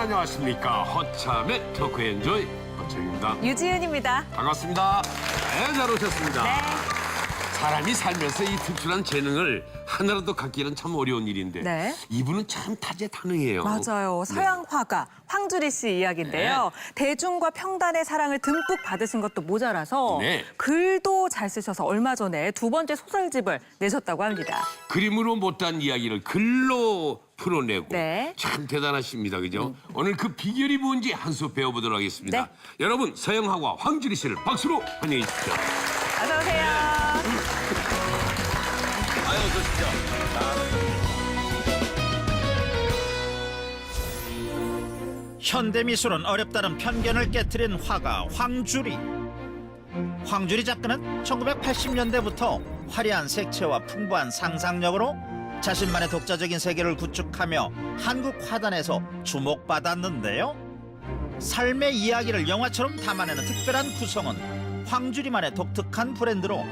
안녕하십니까. 허참의 토크 엔조이 허참입니다. 유지은입니다. 반갑습니다. 네, 잘 오셨습니다. 네. 사람이 살면서 이 특출한 재능을 하나라도 갖기는 참 어려운 일인데 네. 이분은 참 다재다능해요. 맞아요. 서양 화가 황주리 씨 이야기인데요. 대중과 평단의 사랑을 듬뿍 받으신 것도 모자라서 네. 글도 잘 쓰셔서 얼마 전에 두 번째 소설집을 내셨다고 합니다. 그림으로 못한 이야기를 글로 풀어내고 네. 참 대단하십니다. 그죠? 오늘 그 비결이 뭔지 한 수 배워보도록 하겠습니다. 네. 여러분, 서양화가 황주리 씨를 박수로 환영해 주십시오. 어서 오세요. 아유, 좋습니다. 현대미술은 어렵다는 편견을 깨트린 화가 황주리. 황주리 작가는 1980년대부터 화려한 색채와 풍부한 상상력으로 자신만의 독자적인 세계를 구축하며 한국 화단에서 주목받았는데요. 삶의 이야기를 영화처럼 담아내는 특별한 구성은 황주리만의 독특한 브랜드로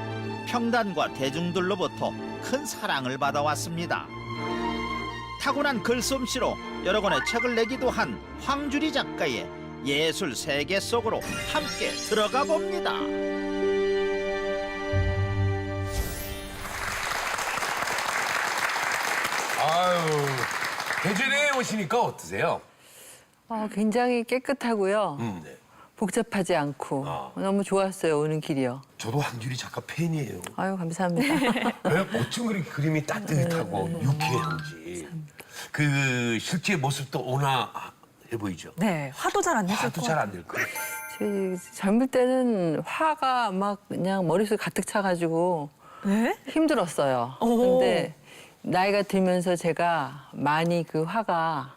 평단과 대중들로부터 큰 사랑을 받아왔습니다. 타고난 글솜씨로 여러 권의 책을 내기도 한 황주리 작가의 예술 세계 속으로 함께 들어가 봅니다. 아유, 대전에 오시니까 어떠세요? 굉장히 깨끗하고요. 네. 복잡하지 않고 너무 좋았어요, 오는 길이요. 저도 황주리 작가 팬이에요. 아유, 감사합니다. 왜 어쩜 그렇게 그림이 따뜻하고 유쾌한지. 그 실제 모습도 온화해 보이죠? 네, 화도 잘 안 내실 화도 것 잘 같아요. 안 낼 거예요. 젊을 때는 화가 막 그냥 머릿속에 가득 차가지고 네? 힘들었어요. 오. 근데 나이가 들면서 제가 많이 그 화가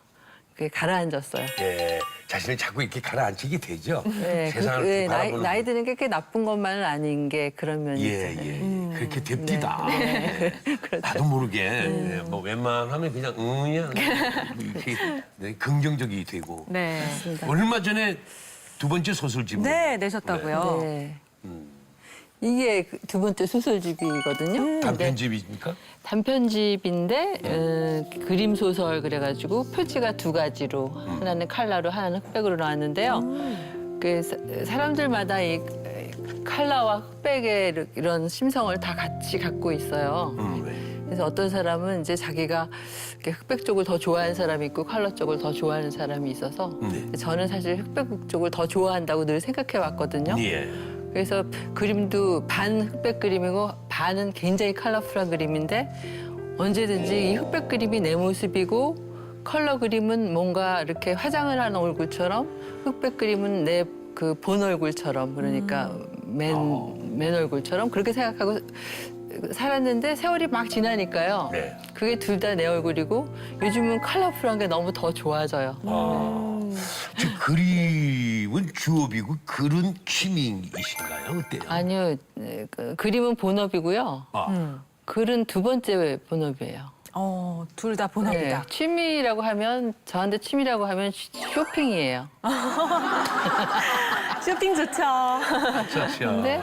가라앉았어요. 예, 자신을 자꾸 이렇게 가라앉히게 되죠. 네, 세상을 바라보는 나이 드는 게 그렇게 나쁜 것만은 아닌 게 그런 면이 예, 있잖아요. 예. 그렇게 됩디다. 예. 나도 모르게 예, 뭐 웬만하면 그냥 이렇게 네, 긍정적이 되고. 네. 얼마 전에 두 번째 소설집을 네, 내셨다고요. 네. 이게 두 번째 소설집이거든요. 근데 단편집입니까? 단편집인데 그림 소설 그래가지고 표지가 두 가지로 하나는 컬러로 하나는 흑백으로 나왔는데요. 사람들마다 이 컬러와 흑백의 이런 심성을 다 같이 갖고 있어요. 그래서 어떤 사람은 이제 자기가 이렇게 흑백 쪽을 더 좋아하는 사람이 있고 컬러 쪽을 더 좋아하는 사람이 있어서 저는 사실 흑백 쪽을 더 좋아한다고 늘 생각해 왔거든요. 예. 그래서 그림도 반 흑백 그림이고 반은 굉장히 컬러풀한 그림인데 언제든지 이 흑백 그림이 내 모습이고 컬러 그림은 뭔가 이렇게 화장을 한 얼굴처럼 흑백 그림은 내 그 본 얼굴처럼 그러니까 맨 얼굴처럼 그렇게 생각하고 살았는데 세월이 막 지나니까요. 네. 그게 둘 다 내 얼굴이고 요즘은 컬러풀한 게 너무 더 좋아져요. 즉 그림은 주업이고 글은 취미이신가요? 어때요? 아니요, 그림은 본업이고요. 글은 두 번째 본업이에요. 둘 다 본업이다. 네, 취미라고 하면 저한테 취미라고 하면 쇼핑이에요. 쇼핑 좋죠. 그렇죠. 근데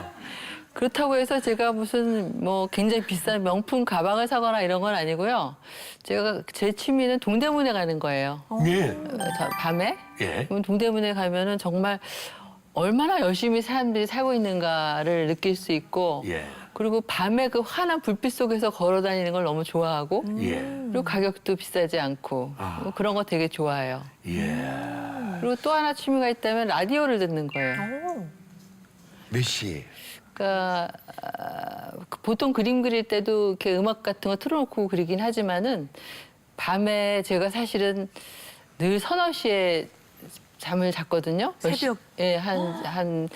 그렇다고 해서 제가 무슨 뭐 굉장히 비싼 명품 가방을 사거나 이런 건 아니고요. 제가 제 취미는 동대문에 가는 거예요. 예. 밤에. 예. 그럼 동대문에 가면은 정말 얼마나 열심히 사람들이 살고 있는가를 느낄 수 있고 예. 그리고 밤에 그 환한 불빛 속에서 걸어 다니는 걸 너무 좋아하고 예. 그리고 가격도 비싸지 않고 뭐 그런 거 되게 좋아해요. 예. 그리고 또 하나 취미가 있다면 라디오를 듣는 거예요. 몇 시에? 그러니까 보통 그림 그릴 때도 이렇게 음악 같은 거 틀어놓고 그리긴 하지만은 밤에 제가 사실은 늘 서너 시에 잠을 잤거든요. 새벽? 예, 한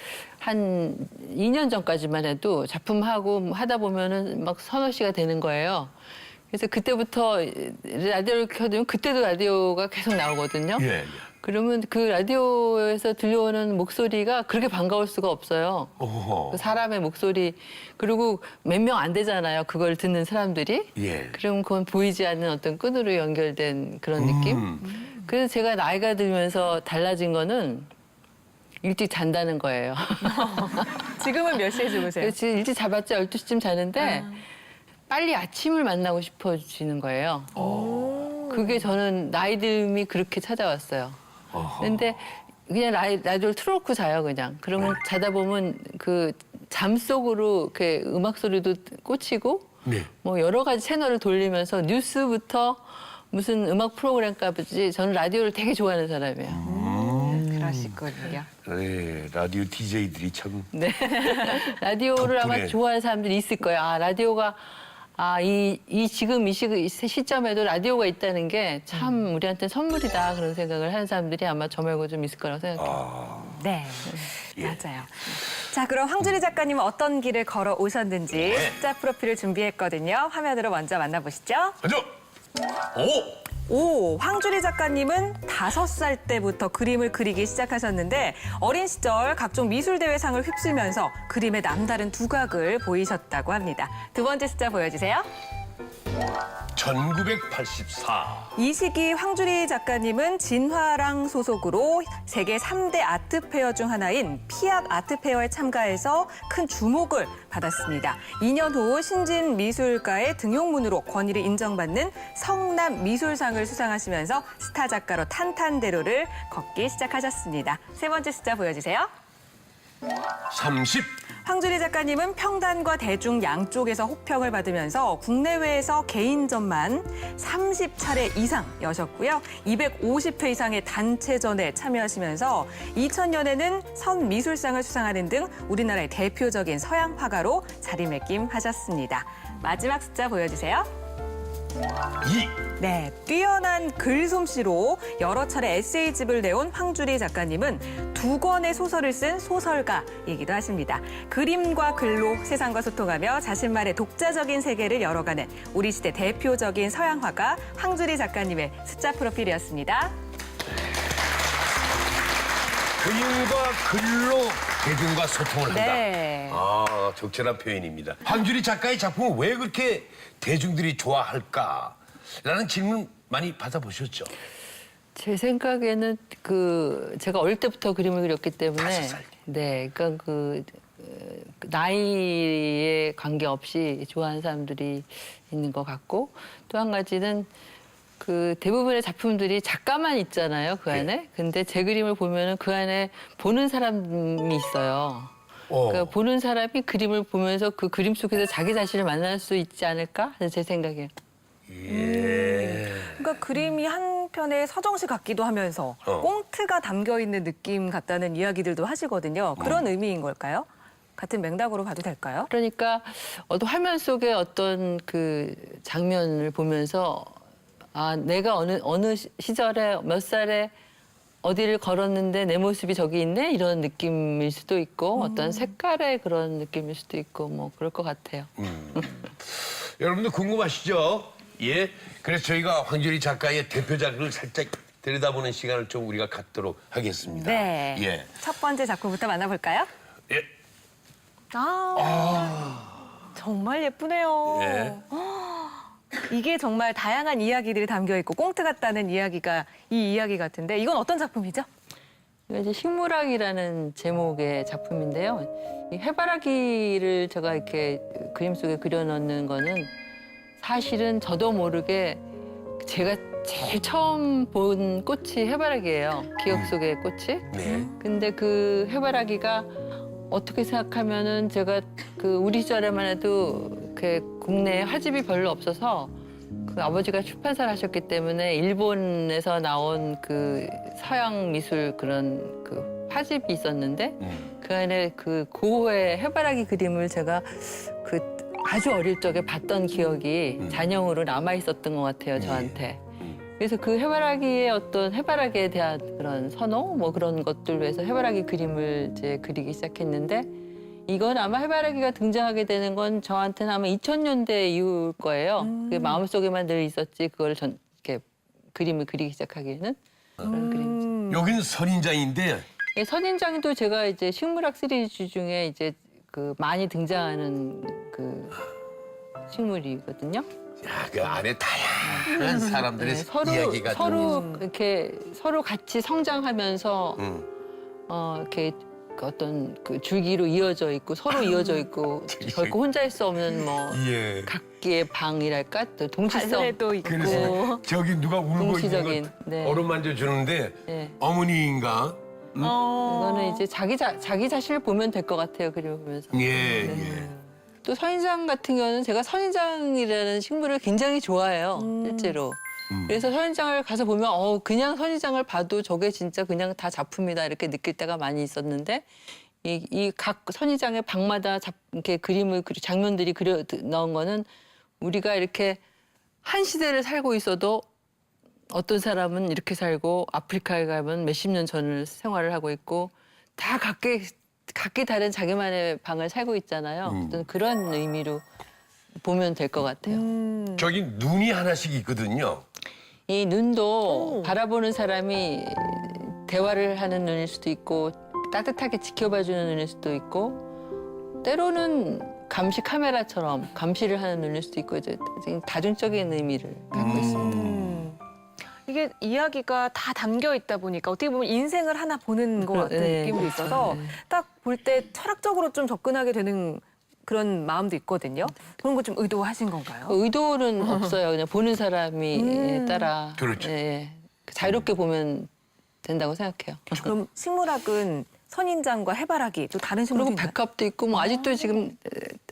2년 전까지만 해도 작품하고 하다 보면은 막 서너 시가 되는 거예요. 그래서 그때부터 라디오를 켜두면 그때도 라디오가 계속 나오거든요. 예. 그러면 그 라디오에서 들려오는 목소리가 그렇게 반가울 수가 없어요. 오호. 그 사람의 목소리 그리고 몇 명 안 되잖아요. 그걸 듣는 사람들이. 예. 그럼 그건 보이지 않는 어떤 끈으로 연결된 그런 느낌. 그래서 제가 나이가 들면서 달라진 거는 일찍 잔다는 거예요. 지금은 몇 시에 주무세요? 그래서 지금 일찍 자봤자 12시쯤 자는데 빨리 아침을 만나고 싶어지는 거예요. 그게 저는 나이 듦이 그렇게 찾아왔어요. 근데 그냥 라디오를 틀어놓고 자요, 그냥. 그러면 자다 보면 그 잠 속으로 그 음악 소리도 꽂히고 네. 뭐 여러 가지 채널을 돌리면서 뉴스부터 무슨 음악 프로그램까지 저는 라디오를 되게 좋아하는 사람이에요. 그러시군요. 네, 라디오 DJ들이 참. 네. 라디오를 덕분에. 아마 좋아하는 사람들이 있을 거예요. 아, 라디오가, 지금 이 시점에도 라디오가 있다는 게 참 우리한테 선물이다. 그런 생각을 하는 사람들이 아마 저 말고 좀 있을 거라고 생각해요. 네, 맞아요. 자, 그럼 황주리 작가님은 어떤 길을 걸어 오셨는지 숫자 프로필을 준비했거든요. 화면으로 먼저 만나보시죠. 먼저, 황주리 작가님은 5살 때부터 그림을 그리기 시작하셨는데 어린 시절 각종 미술대회상을 휩쓸면서 그림의 남다른 두각을 보이셨다고 합니다. 두 번째 숫자 보여주세요. 1984. 이 시기 황주리 작가님은 진화랑 소속으로 세계 3대 아트페어 중 하나인 피악 아트페어에 참가해서 큰 주목을 받았습니다. 2년 후 신진미술가의 등용문으로 권위를 인정받는 성남미술상을 수상하시면서 스타 작가로 탄탄대로를 걷기 시작하셨습니다. 세 번째 숫자 보여주세요. 30. 황주리 작가님은 평단과 대중 양쪽에서 호평을 받으면서 국내외에서 개인전만 30차례 이상 여셨고요. 250회 이상의 단체전에 참여하시면서 2000년에는 선미술상을 수상하는 등 우리나라의 대표적인 서양 화가로 자리매김하셨습니다. 마지막 숫자 보여주세요. 2. 네, 뛰어난 글솜씨로 여러 차례 에세이집을 내온 황주리 작가님은 2권의 소설을 쓴 소설가이기도 하십니다. 그림과 글로 세상과 소통하며 자신만의 독자적인 세계를 열어가는 우리 시대 대표적인 서양 화가 황주리 작가님의 숫자 프로필이었습니다. 그림과 글로 대중과 소통을 한다. 네. 아, 적절한 표현입니다. 황주리 작가의 작품을 왜 그렇게 대중들이 좋아할까? 라는 질문 많이 받아보셨죠? 제 생각에는 제가 어릴 때부터 그림을 그렸기 때문에 5살. 네, 그러니까 나이에 관계없이 좋아하는 사람들이 있는 것 같고 또 한 가지는 대부분의 작품들이 작가만 있잖아요, 그 안에. 근데 제 그림을 보면은 그 안에 보는 사람이 있어요. 그러니까 보는 사람이 그림을 보면서 그 그림 속에서 자기 자신을 만날 수 있지 않을까? 제 생각이에요. 예. 그러니까 그림이 한편의 서정시 같기도 하면서 꽁트가 담겨 있는 느낌 같다는 이야기들도 하시거든요. 그런 의미인 걸까요? 같은 맥락으로 봐도 될까요? 그러니까 어떤 화면 속의 어떤 그 장면을 보면서 내가 어느 시절에 몇 살에 어디를 걸었는데 내 모습이 저기 있네 이런 느낌일 수도 있고 어떤 색깔의 그런 느낌일 수도 있고 뭐 그럴 것 같아요. 여러분들 궁금하시죠? 예. 그래서 저희가 황주리 작가의 대표작을 살짝 들여다보는 시간을 좀 우리가 갖도록 하겠습니다. 네. 예. 첫 번째 작품부터 만나볼까요? 예. 정말 예쁘네요. 예. 이게 정말 다양한 이야기들이 담겨 있고 꽁트 같다는 이야기가 이 이야기 같은데 이건 어떤 작품이죠? 이거 이제 식물학이라는 제목의 작품인데요. 이 해바라기를 제가 이렇게 그림 속에 그려넣는 거는 사실은 저도 모르게 제가 제일 처음 본 꽃이 해바라기예요. 기억 속의 꽃이. 네. 근데 그 해바라기가 어떻게 생각하면은 제가 우리 시절에만 해도 국내에 화집이 별로 없어서 아버지가 출판사를 하셨기 때문에 일본에서 나온 서양 미술 그런 화집이 있었는데 그 안에 고흐의 해바라기 그림을 제가 아주 어릴 적에 봤던 기억이 잔영으로 남아 있었던 것 같아요, 저한테. 그래서 해바라기의 어떤 해바라기에 대한 그런 선호 뭐 그런 것들 위해서 해바라기 그림을 이제 그리기 시작했는데 이건 아마 해바라기가 등장하게 되는 건 저한테는 아마 2000년대 이후일 거예요. 그게 마음속에만 늘 있었지 그걸 이렇게 그림을 그리기 시작하기에는 그런 그림이죠. 여기는 선인장인데 예, 선인장도 제가 이제 식물학 시리즈 중에 이제 많이 등장하는 식물이거든요. 야, 그 안에 다양한 사람들의 이야기가 서로 이렇게 서로 같이 성장하면서 이렇게 그 어떤 그 줄기로 이어져 있고 서로 이어져 있고 결코 혼자일 수 없는 뭐 예. 각기의 방이랄까 또 동치성. 발레도 있고. 그래서 저기 누가 울고 있는 동시적인, 거 네. 어루만져 주는데 네. 어머니인가? 이거는 이제 자기 자신을 보면 될 것 같아요. 그림을 보면서. 예, 네. 예. 또 선인장 같은 경우는 제가 선인장이라는 식물을 굉장히 좋아해요. 실제로. 그래서 선인장을 가서 보면 그냥 선인장을 봐도 저게 진짜 그냥 다 작품이다 이렇게 느낄 때가 많이 있었는데 이 각 선인장의 방마다 이렇게 그림을 장면들이 그려 넣은 거는 우리가 이렇게 한 시대를 살고 있어도 어떤 사람은 이렇게 살고 아프리카에 가면 몇십 년 전을 생활을 하고 있고 다 각기 다른 자기만의 방을 살고 있잖아요. 어떤 그런 의미로 보면 될 것 같아요. 저기 눈이 하나씩 있거든요. 이 눈도 바라보는 사람이 대화를 하는 눈일 수도 있고 따뜻하게 지켜봐주는 눈일 수도 있고 때로는 감시 카메라처럼 감시를 하는 눈일 수도 있고 이제 다중적인 의미를 갖고 있습니다. 이게 이야기가 다 담겨 있다 보니까 어떻게 보면 인생을 하나 보는 것 같은 네, 느낌도 그렇죠. 있어서 네. 딱 볼 때 철학적으로 좀 접근하게 되는 그런 마음도 있거든요. 그런 거 좀 의도하신 건가요? 의도는 없어요. 그냥 보는 사람이 따라 그렇죠. 예, 자유롭게 보면 된다고 생각해요. 그럼 식물학은 선인장과 해바라기 또 다른 식물도 그리고 있나요? 백합도 있고 뭐 아직도 지금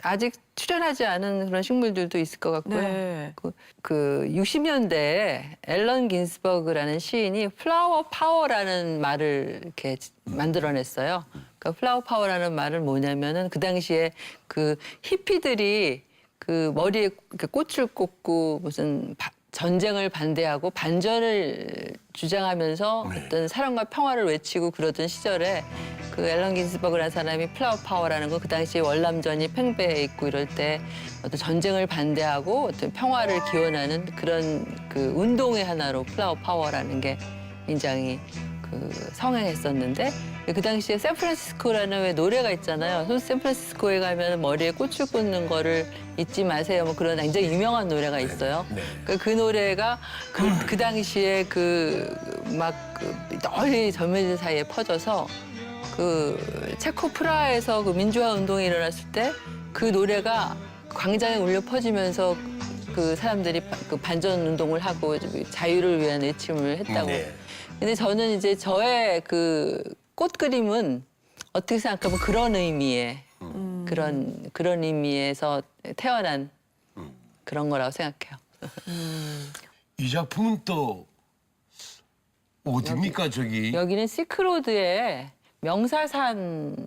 아직 출현하지 않은 그런 식물들도 있을 것 같고요. 네. 그 60년대에 앨런 긴스버그라는 시인이 플라워 파워라는 말을 이렇게 만들어냈어요. 그러니까 플라워 파워라는 말은 뭐냐면은 그 당시에 그 히피들이 그 머리에 이렇게 꽃을 꽂고 무슨 전쟁을 반대하고 반전을 주장하면서 어떤 사랑과 평화를 외치고 그러던 시절에 그 앨런 긴스버그라는 사람이 플라워 파워라는 거 그 당시에 월남전이 팽배해 있고 이럴 때 어떤 전쟁을 반대하고 어떤 평화를 기원하는 그런 그 운동의 하나로 플라워 파워라는 게 굉장히 그 성행했었는데 그 당시에 샌프란시스코라는 왜 노래가 있잖아요. 샌프란시스코에 가면 머리에 꽃을 꽂는 거를 잊지 마세요. 뭐 그런 굉장히 유명한 노래가 있어요. 네. 그 노래가 그 당시에 널리 젊은이들 사이에 퍼져서 그 체코 프라하에서 그 민주화 운동이 일어났을 때 그 노래가 광장에 울려 퍼지면서 그 사람들이 그 반전 운동을 하고 자유를 위한 외침을 했다고. 네. 근데 저는 이제 저의 그 꽃 그림은 어떻게 생각하면 그런 의미의 그런 의미에서 태어난 그런 거라고 생각해요. 이 작품은 또 어디입니까 저기? 여기는 시크로드의 명사산이에요.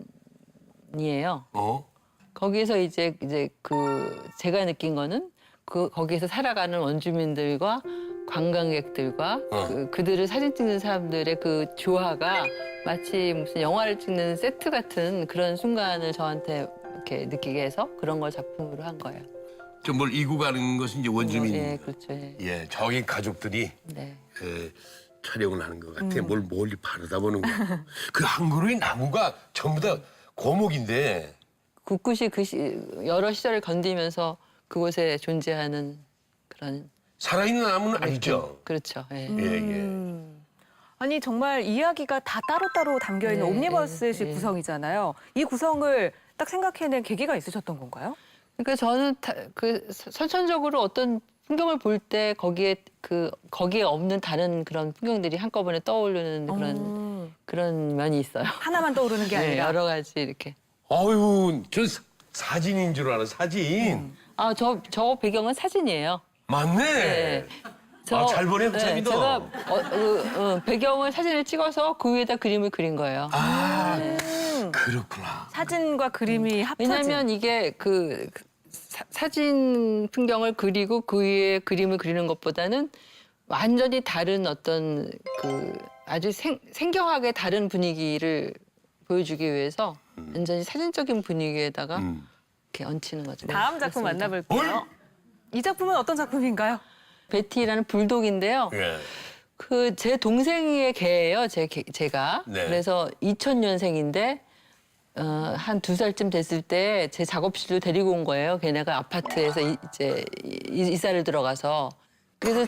거기에서 이제 그 제가 느낀 거는 거기에서 살아가는 원주민들과 관광객들과 그들을 사진 찍는 사람들의 그 조화가 마치 무슨 영화를 찍는 세트 같은 그런 순간을 저한테 이렇게 느끼게 해서 그런 걸 작품으로 한 거예요. 좀 뭘 이고 가는 것은 이제 원주민. 예, 그렇죠. 예. 예, 저기 가족들이 네. 촬영을 하는 것 같아. 뭘 멀리 바라다 보는 거야. 그 한 그루의 나무가 전부 다 고목인데. 굳굳이 여러 시절을 건디면서 그곳에 존재하는 그런 살아있는 나무는 아니죠. 그렇죠. 예. 예, 예. 아니 정말 이야기가 다 따로따로 담겨있는 네, 옴니버스식 네. 구성이잖아요. 이 구성을 딱 생각해낸 계기가 있으셨던 건가요? 그러니까 저는 선천적으로 어떤 풍경을 볼 때 거기에 없는 다른 그런 풍경들이 한꺼번에 떠오르는 그런 면이 있어요. 하나만 떠오르는 게 네, 아니라 여러 가지 이렇게. 아유, 저 사진인 줄 알아, 사진. 아, 저 배경은 사진이에요. 맞네. 네. 잘 보내, 흑차비도. 제가 배경을 사진을 찍어서 그 위에다 그림을 그린 거예요. 아, 그렇구나. 사진과 그림이 합쳐진. 왜냐하면 이게 사진 풍경을 그리고 그 위에 그림을 그리는 것보다는 완전히 다른 어떤 아주 생경하게 다른 분위기를 보여주기 위해서 완전히 사진적인 분위기에다가 이렇게 얹히는 거죠. 다음 작품 그렇습니다. 만나볼게요. 이 작품은 어떤 작품인가요? 베티라는 불독인데요. 예. 제 동생의 개예요. 제가. 네. 그래서 2000년생인데 한 2살쯤 됐을 때 제 작업실로 데리고 온 거예요. 걔네가 아파트에서 이제 이사를 들어가서. 그래서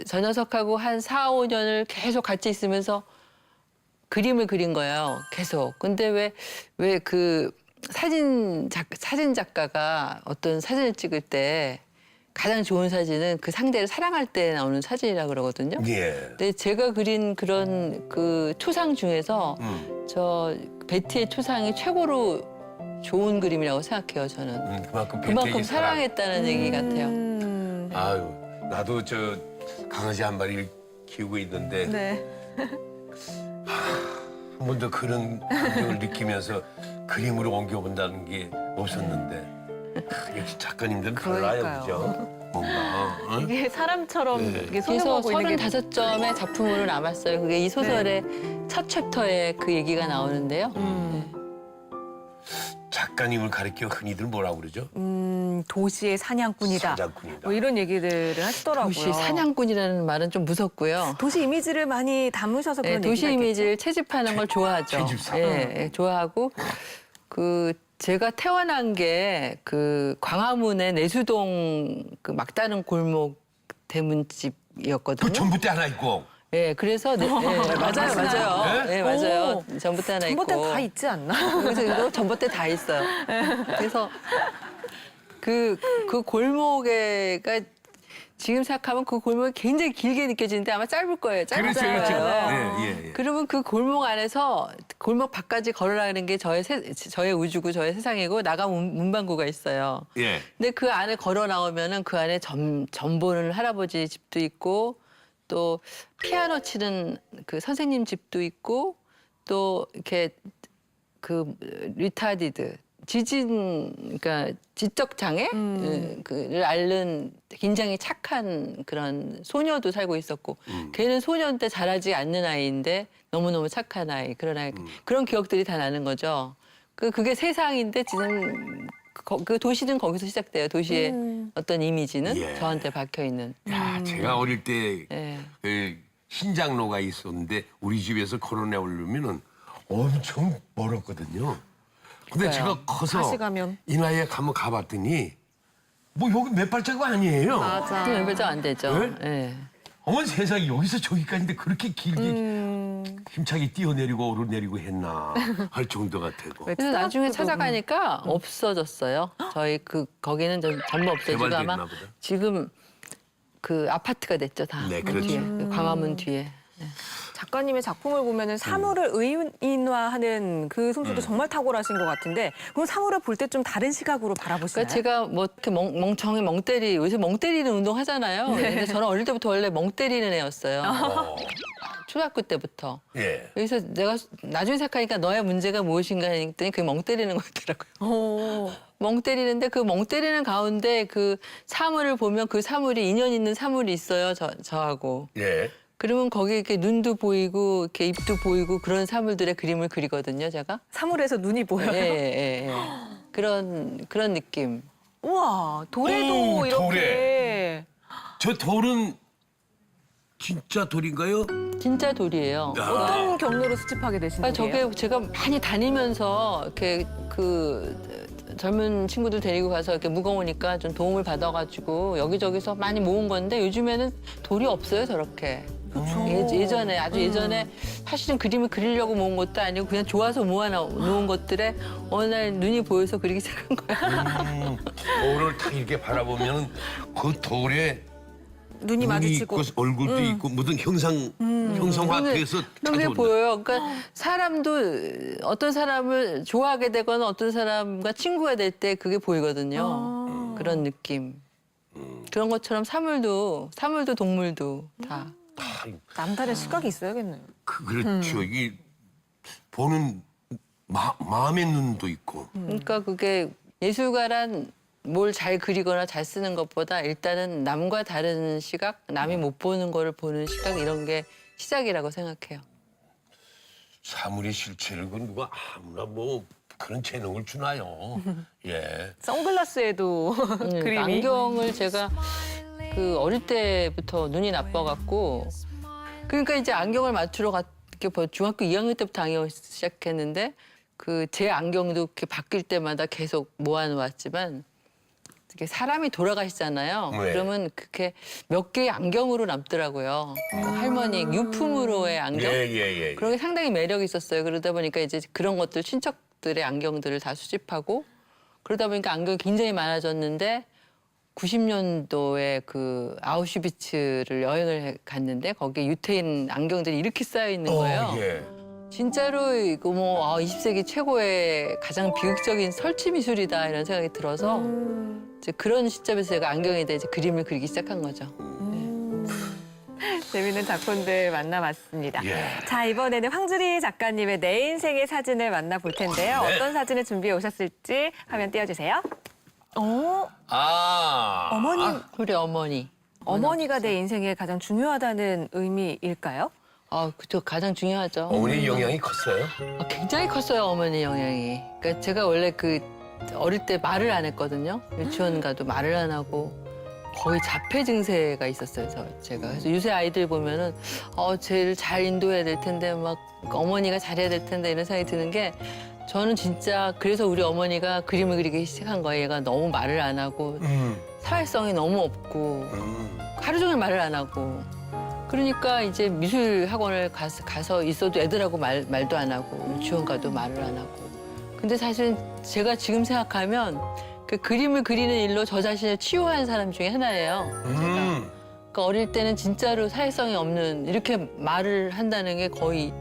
저 녀석하고 한 4, 5년을 계속 같이 있으면서 그림을 그린 거예요. 계속. 근데 왜 그 사진 작가가 어떤 사진을 찍을 때 가장 좋은 사진은 그 상대를 사랑할 때 나오는 사진이라고 그러거든요. 예. 근데 제가 그린 그런 그 초상 중에서 저 베티의 초상이 최고로 좋은 그림이라고 생각해요, 저는. 그만큼 그만큼 베티에게 사랑했다는 얘기 같아요. 아유, 나도 저 강아지 한 마리 키우고 있는데 네. 한 번도 그런 감정을 느끼면서 그림으로 옮겨본다는 게 없었는데 역시 작가님들은 달라요, 그러니까요. 그죠? 뭔가 어? 이게 사람처럼 네. 이게 그래서 손해보고 있는 게 35점의 작품으로 남았어요. 그게 이 소설의 첫 챕터에 그 얘기가 나오는데요. 작가님을 가리켜 흔히들 뭐라고 그러죠? 도시의 사냥꾼이다. 사냥꾼이다. 뭐 이런 얘기들을 하시더라고요. 도시 사냥꾼이라는 말은 좀 무섭고요. 도시 이미지를 많이 담으셔서 그런 네, 도시 얘기가 이미지를 채집하는 걸 좋아하죠. 채집사. 예, 좋아하고 그 제가 태어난 게 그 광화문의 내수동 그 막다른 골목 대문집이었거든요. 그 전봇대 하나 있고 예, 그래서 맞아요. 네? 예, 맞아요. 전봇대 하나 있고. 전봇대 다 있지 않나? 그래서 이거 전봇대 다 있어요. 그래서 그 골목에가 지금 생각하면 그 골목이 굉장히 길게 느껴지는데 아마 짧을 거예요. 짧잖아요. 그렇죠. 예. 그러면 그 골목 안에서 골목 밖까지 걸어가는 게 저의 우주고 저의 세상이고 나가면 문방구가 있어요. 예. 근데 그 안에 걸어 나오면은 그 안에 점 보는 할아버지 집도 있고 또 피아노 치는 그 선생님 집도 있고 또 이렇게 그 리타디드 그러니까 지적 장애 그를 앓는 굉장히 착한 그런 소녀도 살고 있었고 걔는 소년때 자라지 않는 아이인데 너무너무 착한 아이 그런 아이 그런 기억들이 다 나는 거죠. 그게 세상인데 지금 그 도시는 거기서 시작돼요. 도시의 어떤 이미지는 예. 저한테 박혀 있는. 야, 제가 어릴 때 예. 그 신장로가 있었는데 우리 집에서 걸어내 오려면은 엄청 멀었거든요. 근데 그러니까요. 제가 커서 다시 가면. 이 나이에 가면 가봤더니 뭐 여기 몇 발자국 아니에요. 맞아. 그 연배가 안 되죠. 네? 예. 어머 세상에 여기서 저기까지인데 그렇게 길게 힘차게 뛰어내리고 오르내리고 했나 할 정도가 되고. 왜 그래서 나중에 트럭도 찾아가니까 없어졌어요. 저희 거기는 전부 없어지고 개발됐나 아마 보다. 지금 그 아파트가 됐죠 다. 네, 그 그렇죠. 뒤에, 그 광화문 뒤에. 작가님의 작품을 보면은 사물을 의인화하는 그 솜씨도 정말 탁월하신 것 같은데 그럼 사물을 볼 때 좀 다른 시각으로 바라보시나요? 그러니까 제가 뭐 이렇게 멍청이 멍때리 요새 멍때리는 운동 하잖아요. 근데 저는 어릴 때부터 원래 멍때리는 애였어요. 초등학교 때부터. 예. 그래서 내가 나중에 생각하니까 너의 문제가 무엇인가 했더니 그게 멍 때리는 거더라고요. 오. 멍 때리는데 그 멍 때리는 가운데 그 사물을 보면 그 사물이 인연 있는 사물이 있어요. 저하고. 예. 그러면 거기에 이렇게 눈도 보이고 이렇게 입도 보이고 그런 사물들의 그림을 그리거든요, 제가. 사물에서 눈이 보여요. 예. 그런 느낌. 우와, 돌에도 오, 이렇게. 저 돌은 진짜 돌인가요? 진짜 돌이에요. 어떤 경로로 수집하게 되신 그러니까 거예요? 저게 제가 많이 다니면서 이렇게 그 젊은 친구들 데리고 가서 이렇게 무거우니까 좀 도움을 받아가지고 여기저기서 많이 모은 건데 요즘에는 돌이 없어요, 저렇게. 예전에 아주 예전에 사실은 그림을 그리려고 모은 것도 아니고 그냥 좋아서 모아놓은 것들에 어느 날 눈이 보여서 그리기 시작한 거야. 돌을 딱 이렇게 바라보면 그 돌에 눈이 눈이 마주치고. 있고 얼굴도 있고 무슨 형성화돼서 그런 게 찾아온다. 보여요. 그러니까 사람도 어떤 사람을 좋아하게 되거나 어떤 사람과 친구가 될 때 그게 보이거든요. 그런 느낌. 그런 것처럼 사물도 동물도 다. 남다른 시각이 있어야겠네요. 그렇죠. 이 보는 마음의 눈도 있고. 그러니까 그게 예술가란 뭘 잘 그리거나 잘 쓰는 것보다 일단은 남과 다른 시각, 남이 못 보는 거를 보는 시각 이런 게 시작이라고 생각해요. 사물의 실체를 그 누가 아무나 뭐 그런 재능을 주나요? 예. 선글라스에도 그림이. 안경을 제가 그 어릴 때부터 눈이 나빠갖고 그러니까 이제 안경을 맞추러 중학교 2학년 때부터 안경을 시작했는데 그 제 안경도 이렇게 바뀔 때마다 계속 모아놓았지만 이게 사람이 돌아가시잖아요. 네. 그러면 그렇게 몇 개의 안경으로 남더라고요. 그 할머니 유품으로의 안경. 예. 그런 게 상당히 매력이 있었어요. 그러다 보니까 이제 그런 것들 친척들의 안경들을 다 수집하고 그러다 보니까 안경이 굉장히 많아졌는데 90년도에 그 아우슈비츠를 여행을 갔는데 거기에 유태인 안경들이 이렇게 쌓여 있는 거예요. 예. 진짜로 이거 뭐 20세기 최고의 가장 비극적인 설치 미술이다 이런 생각이 들어서 이제 그런 시점에서 제가 안경에 대해 이제 그림을 그리기 시작한 거죠. 재밌는 작품들 만나봤습니다. 예. 자, 이번에는 황주리 작가님의 내 인생의 사진을 만나볼 텐데요. 네. 어떤 사진을 준비해 오셨을지 화면 띄워주세요. 어머님, 우리 어머니. 어머니가 내 인생에 가장 중요하다는 의미일까요? 그죠. 가장 중요하죠. 어머니 영향이 컸어요? 굉장히 컸어요, 어머니 영향이. 그러니까 제가 원래 그 어릴 때 말을 안 했거든요. 유치원 가도 말을 안 하고 거의 자폐 증세가 있었어요, 제가. 그래서 요새 아이들 보면은 쟤를 잘 인도해야 될 텐데 막 어머니가 잘해야 될 텐데 이런 생각이 드는 게 저는 진짜 그래서 우리 어머니가 그림을 그리기 시작한 거예요. 얘가 너무 말을 안 하고 사회성이 너무 없고 하루 종일 말을 안 하고 그러니까 이제 미술 학원을 가서 있어도 애들하고 말도 안 하고 유치원 가도 말을 안 하고 근데 사실 제가 지금 생각하면 그 그림을 그리는 일로 저 자신을 치유한 사람 중에 하나예요. 제가. 그러니까 어릴 때는 진짜로 사회성이 없는 이렇게 말을 한다는 게 거의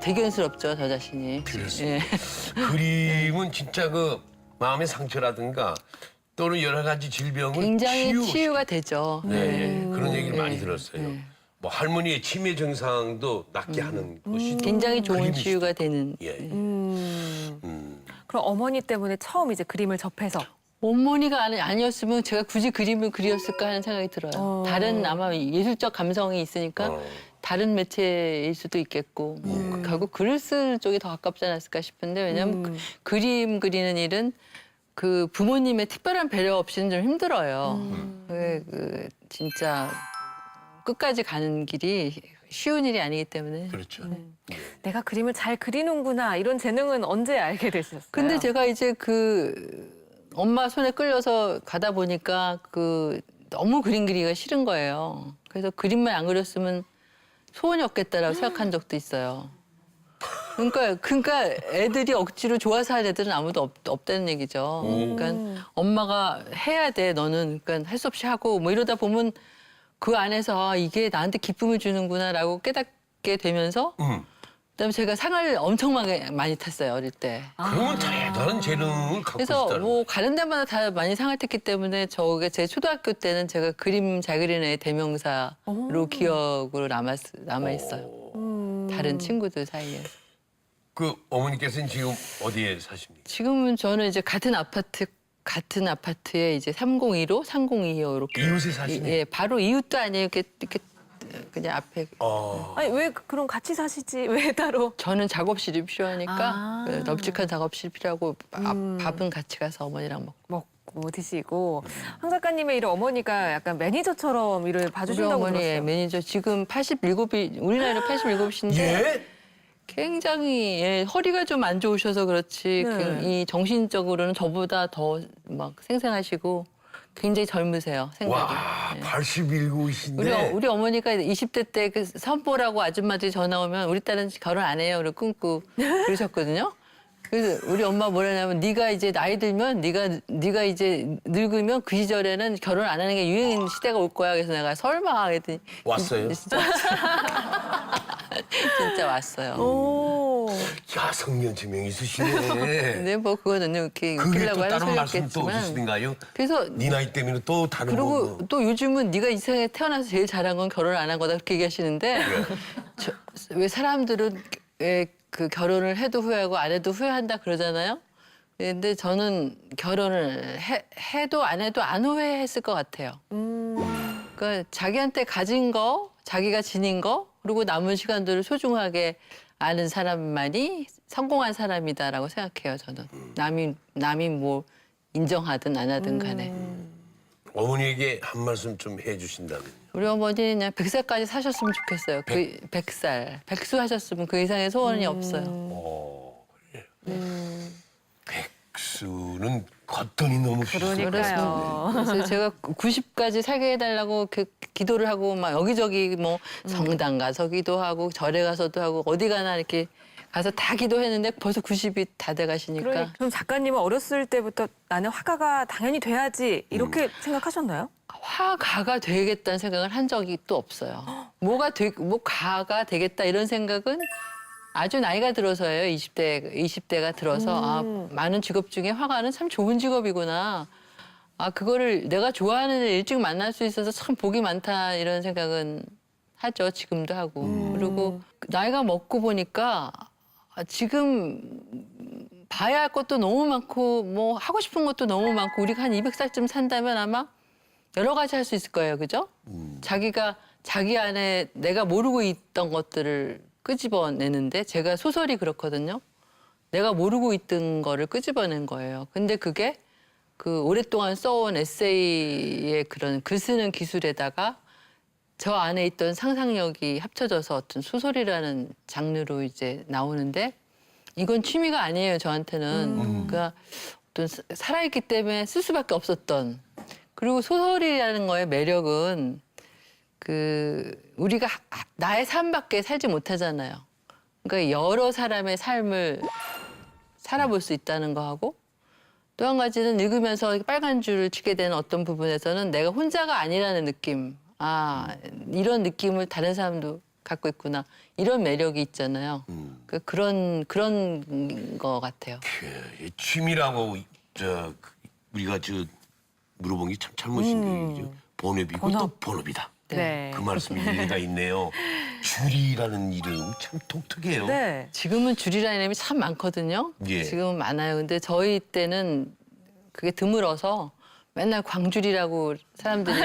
대견스럽죠, 저 자신이. 그렇습니다. 그림은 진짜 그 마음의 상처라든가 또는 여러 가지 질병을 굉장히 치유가 되죠. 네, 그런 얘기를 많이 들었어요. 뭐 할머니의 치매 증상도 낫게 하는 것이 굉장히 좋은 그림이시죠. 치유가 되는. 예. 그럼 어머니 때문에 처음 이제 그림을 접해서 어머니가 아니었으면 제가 굳이 그림을 그렸을까 하는 생각이 들어요. 다른 아마 예술적 감성이 있으니까 다른 매체일 수도 있겠고 결국 글을 쓸 쪽이 더 가깝지 않았을까 싶은데 왜냐하면 그림 그리는 일은 그 부모님의 특별한 배려 없이는 좀 힘들어요. 진짜 끝까지 가는 길이 쉬운 일이 아니기 때문에. 그렇죠. 내가 그림을 잘 그리는구나 이런 재능은 언제 알게 되셨어요? 근데 제가 이제 그 엄마 손에 끌려서 가다 보니까 그 너무 그림 그리기가 싫은 거예요. 그래서 그림만 안 그렸으면 소원이 없겠다라고 생각한 적도 있어요. 그러니까 애들이 억지로 좋아서 하는 애들은 아무도 없다는 얘기죠. 그러니까 엄마가 해야 돼 너는 그러니까 할 수 없이 하고 뭐 이러다 보면 그 안에서 이게 나한테 기쁨을 주는구나라고 깨닫게 되면서 그다음에 제가 상을 엄청 많이 탔어요 어릴 때. 그러면 대단한 재능을 갖고 그래서 있다는 뭐 가는 데마다 다 많이 상을 탔기 때문에 저게 제 초등학교 때는 제가 그림 잘 그리는 애 대명사로 기억으로 남아 있어요. 다른 친구들 사이에. 그 어머니께서는 지금 어디에 사십니까? 지금은 저는 이제 같은 아파트에 이제 302로 3025 이렇게. 이웃에 사시네. 예, 바로 이웃도 아니에요. 이렇게 그냥 앞에. 아니 왜 그럼 같이 사시지 왜 따로? 저는 작업실이 필요하니까 널찍한 작업실 필요하고 밥은 같이 가서 어머니랑 먹고 드시고 황 작가님의 일을 어머니가 약간 매니저처럼 일을 우리 봐주신다고 어머니의 들었어요. 매니저 지금 87이 우리 나이로 87인데 예? 굉장히 허리가 좀 안 좋으셔서 그렇지 네. 이 정신적으로는 저보다 더 막 생생하시고 굉장히 젊으세요 생각이. 와, 예. 81구이신데. 우리 어머니가 20대 때 그 선보라고 아줌마들이 전화 오면 우리 딸은 결혼 안 해요. 그러고 끊고 그러셨거든요. 그래서 우리 엄마 뭐라냐면 네가 이제 나이 들면 네가 이제 늙으면 그 시절에는 결혼 안 하는 게 유행인 시대가 올 거야. 그래서 내가 설마 그랬더니 왔어요? 진짜 진짜 왔어요. 오. 야, 성년지명 있으시네. 근데 뭐 그거는 이렇게 그게 웃기려고 또 하는 다른 말씀 또 소리였겠지만 없으신가요? 그래서 네 나이 때문에 또 다른 그리고 거. 또 요즘은 네가 이 세상에 태어나서 제일 잘한 건 결혼 안 한 거다 그렇게 얘기하시는데 왜 사람들은 왜 그 결혼을 해도 후회하고 안 해도 후회한다 그러잖아요. 근데 저는 결혼을 해도 안 해도 안 후회했을 것 같아요. 그러니까 자기한테 가진 거, 자기가 지닌 거, 그리고 남은 시간들을 소중하게 아는 사람만이 성공한 사람이다라고 생각해요. 저는 남이 뭐 인정하든 안 하든 간에. 어머니에게 한 말씀 좀 해주신다면. 우리 어머니 그냥 100살까지 사셨으면 좋겠어요. 그 100살. 백수하셨으면 그 이상의 소원이 없어요. 백수는 겉돈이 너무 비싸. 그러니까요. 그래서 제가 90까지 살게 해달라고 기도를 하고 막 여기저기 뭐 성당 가서 기도하고 절에 가서도 하고 어디 가나 이렇게 가서 다 기도했는데 벌써 90이 다 돼가시니까 그럼 작가님은 어렸을 때부터 나는 화가가 당연히 돼야지 이렇게 생각하셨나요? 화가가 되겠다는 생각을 한 적이 또 없어요. 뭐 가가 되겠다 이런 생각은 아주 나이가 들어서예요. 20대가 들어서 아, 많은 직업 중에 화가는 참 좋은 직업이구나. 아, 그거를 내가 좋아하는 애 일찍 만날 수 있어서 참 복이 많다 이런 생각은 하죠. 지금도 하고. 그리고 나이가 먹고 보니까 지금 봐야 할 것도 너무 많고 뭐 하고 싶은 것도 너무 많고 우리가 한 200살쯤 산다면 아마 여러 가지 할 수 있을 거예요. 그죠? 자기가 자기 안에 내가 모르고 있던 것들을 끄집어내는데 제가 소설이 그렇거든요. 내가 모르고 있던 거를 끄집어낸 거예요. 근데 그게 그 오랫동안 써온 에세이의 그런 글 쓰는 기술에다가 저 안에 있던 상상력이 합쳐져서 어떤 소설이라는 장르로 이제 나오는데 이건 취미가 아니에요, 저한테는. 그러니까 어떤 살아있기 때문에 쓸 수밖에 없었던. 그리고 소설이라는 거의 매력은 우리가 나의 삶밖에 살지 못하잖아요. 그러니까 여러 사람의 삶을 살아볼 수 있다는 거하고 또 한 가지는 읽으면서 빨간 줄을 치게 되는 어떤 부분에서는 내가 혼자가 아니라는 느낌. 아, 이런 느낌을 다른 사람도 갖고 있구나. 이런 매력이 있잖아요. 그런 거 같아요. 취미라고 우리가 물어본 게 참 잘못인 게 본업이고 또 본업이다. 네. 그 말씀이 일리가 있네요. 줄이라는 이름 참 독특해요. 네. 지금은 줄이라는 이름이 참 많거든요. 예. 지금은 많아요. 근데 저희 때는 그게 드물어서 맨날 광줄이라고 사람들이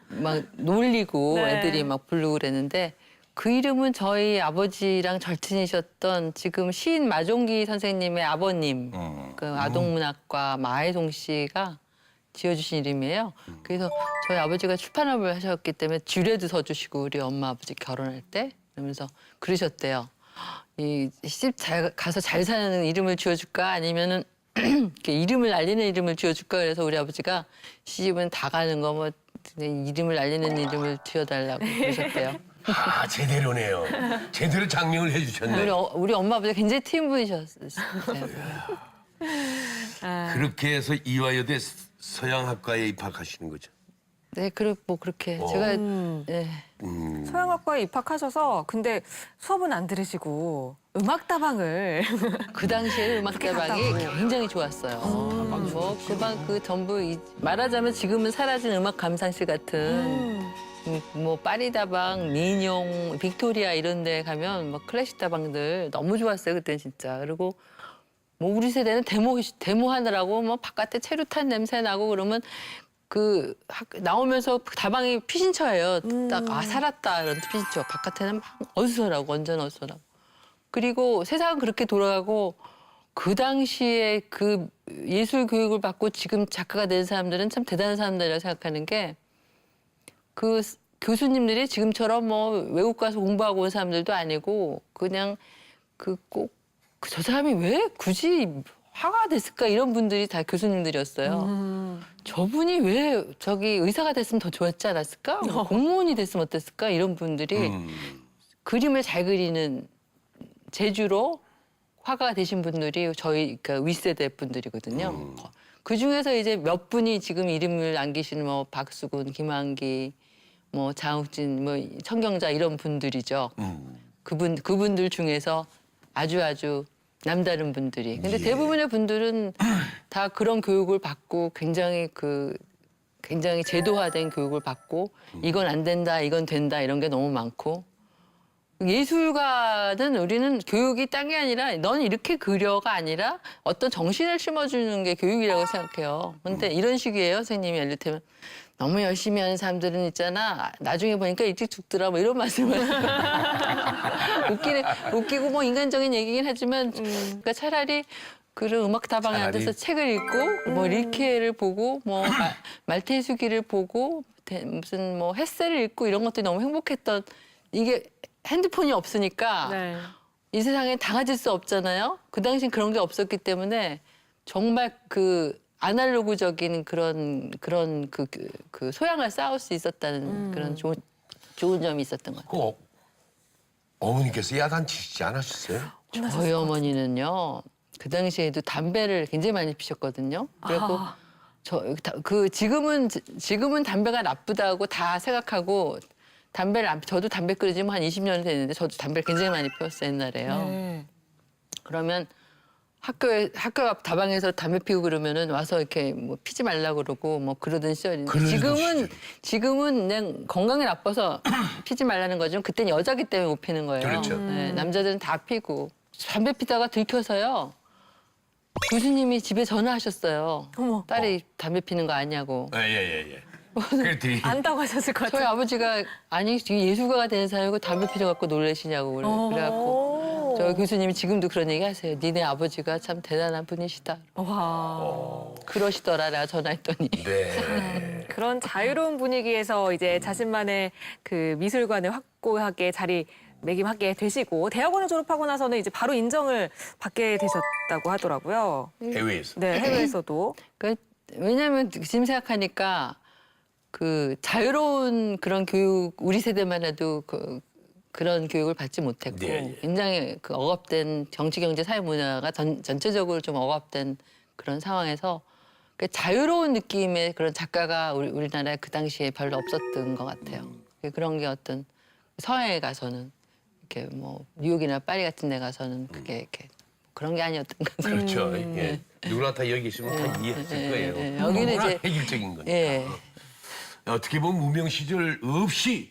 막 놀리고 네. 애들이 막 부르고 그랬는데 그 이름은 저희 아버지랑 절친이셨던 지금 시인 마종기 선생님의 아버님, 그 아동문학과 마혜동 씨가 지어주신 이름이에요. 그래서 저희 아버지가 출판업을 하셨기 때문에 줄에도 서주시고 우리 엄마 아버지 결혼할 때 그러면서 그러셨대요. 이 시집 가서 잘 사는 이름을 지어줄까 아니면은 이렇게 이름을 알리는 이름을 지어줄까 그래서 우리 아버지가 시집은 다 가는 거 뭐 이름을 알리는 이름을 지어달라고 그러셨대요. 아, 제대로네요. 제대로 장명을 해주셨네. 우리 엄마 아버지가 굉장히 팀분이셨어요. 그렇게 해서 이화여대 서양학과에 입학하시는 거죠. 네, 그렇게 제가 네. 서양학과에 입학하셔서 근데 수업은 안 들으시고 음악다방을 그 당시에 음악다방이 갔다고요? 굉장히 좋았어요. 그 전부 말하자면 지금은 사라진 음악 감상실 같은 뭐 파리다방, 민용, 빅토리아 이런 데 가면 뭐 클래식 다방들 너무 좋았어요 그때는 진짜. 그리고 뭐 우리 세대는 데모 하느라고 뭐 바깥에 체류탄 냄새 나고 그러면 나오면서 다방이 피신처예요. 딱 살았다 이런 피신처. 바깥에는 막 어수선하고 완전 어수선하고. 그리고 세상은 그렇게 돌아가고 그 당시에 그 예술 교육을 받고 지금 작가가 된 사람들은 참 대단한 사람들이라고 생각하는 게 그 교수님들이 지금처럼 뭐 외국 가서 공부하고 온 사람들도 아니고 그냥 저 사람이 왜 굳이 화가 됐을까 이런 분들이 다 교수님들이었어요. 저분이 왜 의사가 됐으면 더 좋았지 않았을까? 공무원이 됐으면 어땠을까? 이런 분들이 그림을 잘 그리는 재주로 화가가 되신 분들이 저희 그러니까 윗세대 분들이거든요. 그 중에서 이제 몇 분이 지금 이름을 남기신 뭐 박수근, 김한기, 뭐 장욱진, 뭐 청경자 이런 분들이죠. 그분들 중에서 아주 남다른 분들이. 근데 대부분의 분들은 다 그런 교육을 받고 굉장히 제도화된 교육을 받고 이건 안 된다, 이건 된다 이런 게 너무 많고 예술가는 우리는 교육이 딴 게 아니라 넌 이렇게 그려가 아니라 어떤 정신을 심어주는 게 교육이라고 생각해요. 근데 이런 식이에요, 선생님이 이를테면. 너무 열심히 하는 사람들은 있잖아. 나중에 보니까 일찍 죽더라. 뭐 이런 말씀을. 웃기고 뭐 인간적인 얘기긴 하지만 그러니까 차라리 그런 음악 다방에 앉아서 책을 읽고 뭐 릴케를 보고 뭐 말테수기를 보고 무슨 뭐 헤세를 읽고 이런 것들이 너무 행복했던 이게 핸드폰이 없으니까 네. 이 세상에 당해질 수 없잖아요. 그 당시엔 그런 게 없었기 때문에 정말 그 아날로그적인 그런 그 소양을 쌓을 수 있었다는 그런 좋은 점이 있었던 것 같아요. 그 어머니께서 야단치시지 않으셨어요? 저희 어머니는요, 그 당시에도 담배를 굉장히 많이 피셨거든요. 그리고 지금은 담배가 나쁘다고 다 생각하고 저도 담배 끊은 한 20년 됐는데 저도 담배를 굉장히 많이 피웠어요, 옛날에요. 그러면 학교 앞 다방에서 담배 피우고 그러면은 와서 이렇게 뭐 피지 말라고 그러고 뭐 그러던 시절인데 지금은 그냥 건강이 나빠서 피지 말라는 거죠. 그때는 여자기 때문에 못 피는 거예요. 그렇죠. 네, 남자들은 다 피고 담배 피다가 들켜서요. 교수님이 집에 전화하셨어요. 어머. 딸이 담배 피는 거 아니냐고. 예. 그랬더니 안다고 하셨을 것 저희 같아요. 아버지가 아니 지금 예술가가 되는 사람이고 담배 피러 갖고 놀라시냐고 그래갖고 저희 교수님이 지금도 그런 얘기 하세요. 니네 아버지가 참 대단한 분이시다. 와. 그러시더라 내가 전화했더니. 네. 그런 자유로운 분위기에서 이제 자신만의 그 미술관을 확고하게 매김하게 되시고 대학원을 졸업하고 나서는 이제 바로 인정을 받게 되셨다고 하더라고요. 해외에서. 네, 해외에서도. 왜냐하면 지금 생각하니까 그 자유로운 그런 교육 우리 세대만 해도 그런 교육을 받지 못했고 네. 굉장히 그 억압된 정치, 경제, 사회 문화가 전체적으로 좀 억압된 그런 상황에서 그 자유로운 느낌의 그런 작가가 우리나라에 그 당시에 별로 없었던 것 같아요. 그런 게 어떤 서해에 가서는 이렇게 뭐 뉴욕이나 파리 같은 데 가서는 그게 이렇게 그런 게 아니었던 것 같아요. 그렇죠. 예. 누구나 다 여기 있으면 다 이해했을 거예요. 여기는 너무나 이제 획일적인 거니까. 예. 어떻게 보면 무명 시절 없이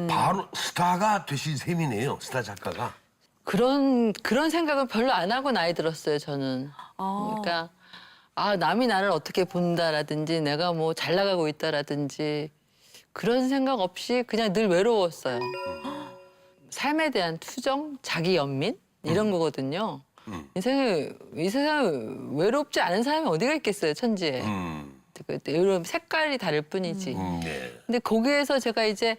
바로 스타가 되신 셈이네요. 스타 작가가. 그런 생각은 별로 안 하고 나이 들었어요, 저는. 그러니까 남이 나를 어떻게 본다라든지 내가 뭐 잘 나가고 있다라든지 그런 생각 없이 그냥 늘 외로웠어요. 삶에 대한 투정, 자기 연민 이런 거거든요. 이 세상에 외롭지 않은 사람이 어디가 있겠어요, 천지에. 이런 색깔이 다를 뿐이지. 네. 근데 거기에서 제가 이제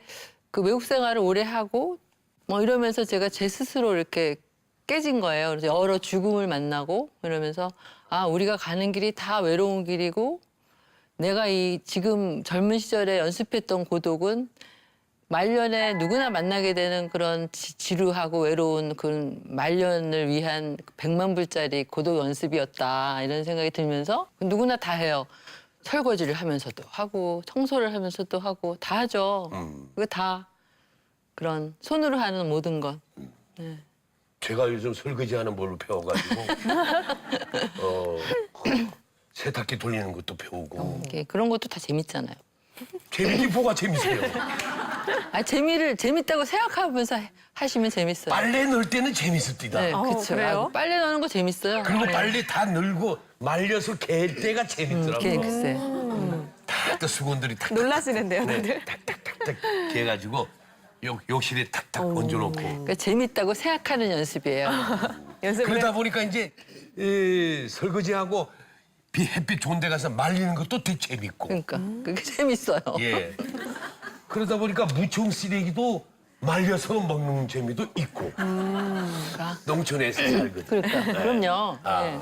그 외국 생활을 오래 하고 뭐 이러면서 제가 제 스스로 이렇게 깨진 거예요. 그래서 여러 죽음을 만나고 이러면서 우리가 가는 길이 다 외로운 길이고 내가 이 지금 젊은 시절에 연습했던 고독은 말년에 누구나 만나게 되는 그런 지루하고 외로운 그 말년을 위한 100만 불짜리 고독 연습이었다 이런 생각이 들면서 누구나 다 해요. 설거지를 하면서도 하고 청소를 하면서도 하고 다 하죠. 그거 다 그런 손으로 하는 모든 것. 네. 제가 요즘 설거지하는 법을 배워가지고 세탁기 돌리는 것도 배우고 그런 것도 다 재밌잖아요. 재밌긴 뭐가 재밌어요. 재밌다고 생각하면서 하시면 재밌어요. 빨래 넣을 때는 재밌습니다. 네, 그렇죠. 그래요? 빨래 넣는 거 재밌어요. 그리고 네. 빨래 다 널고 말려서 갤 때가 재밌더라고요. 글쎄. 또 수건들이 탁 놀라시는데요, 네, 다들. 탁탁탁탁 개가지고 욕실에 탁탁 얹어놓고 그러니까 재밌다고 생각하는 연습이에요. 연습을 그러다 보니까 이제 설거지하고 햇빛 좋은 데 가서 말리는 것도 되게 재밌고 그러니까 그게 재밌어요. 예. 그러다 보니까 무청 쓰레기도 말려서 먹는 재미도 있고 농촌에서 살거든요. 그러니까 그럼요. 네.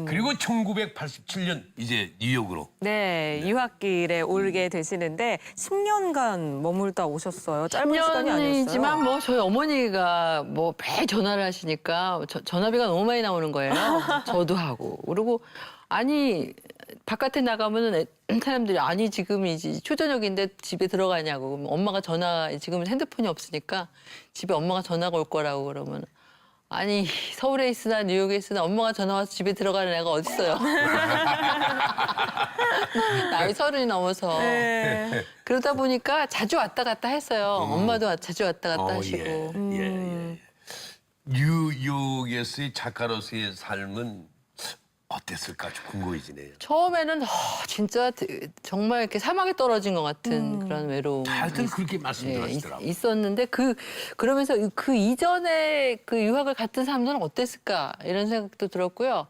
그리고 1987년 이제 뉴욕으로 네, 유학길에 오르게 되시는데 10년간 머물다 오셨어요. 짧은 시간이 아니었어요. 10년이지만 뭐 저희 어머니가 뭐 매일 전화를 하시니까 전화비가 너무 많이 나오는 거예요. 저도 하고. 그리고 바깥에 나가면은 사람들이 지금이지 초저녁인데 집에 들어가냐고. 그럼 엄마가 지금은 핸드폰이 없으니까 집에 엄마가 전화가 올 거라고 그러면 서울에 있으나 뉴욕에 있으나 엄마가 전화 와서 집에 들어가는 애가 어딨어요. 나이 30이 넘어서. 네. 그러다 보니까 자주 왔다 갔다 했어요. 엄마도 자주 왔다 갔다 하시고. 예. 뉴욕에서의 작가로서의 삶은 어땠을까 좀 궁금해지네요. 처음에는 진짜 정말 이렇게 사막에 떨어진 것 같은 그런 외로움. 다들 그렇게 말씀드렸더라고요. 있었는데 그러면서 그 이전에 그 유학을 갔던 사람들은 어땠을까 이런 생각도 들었고요.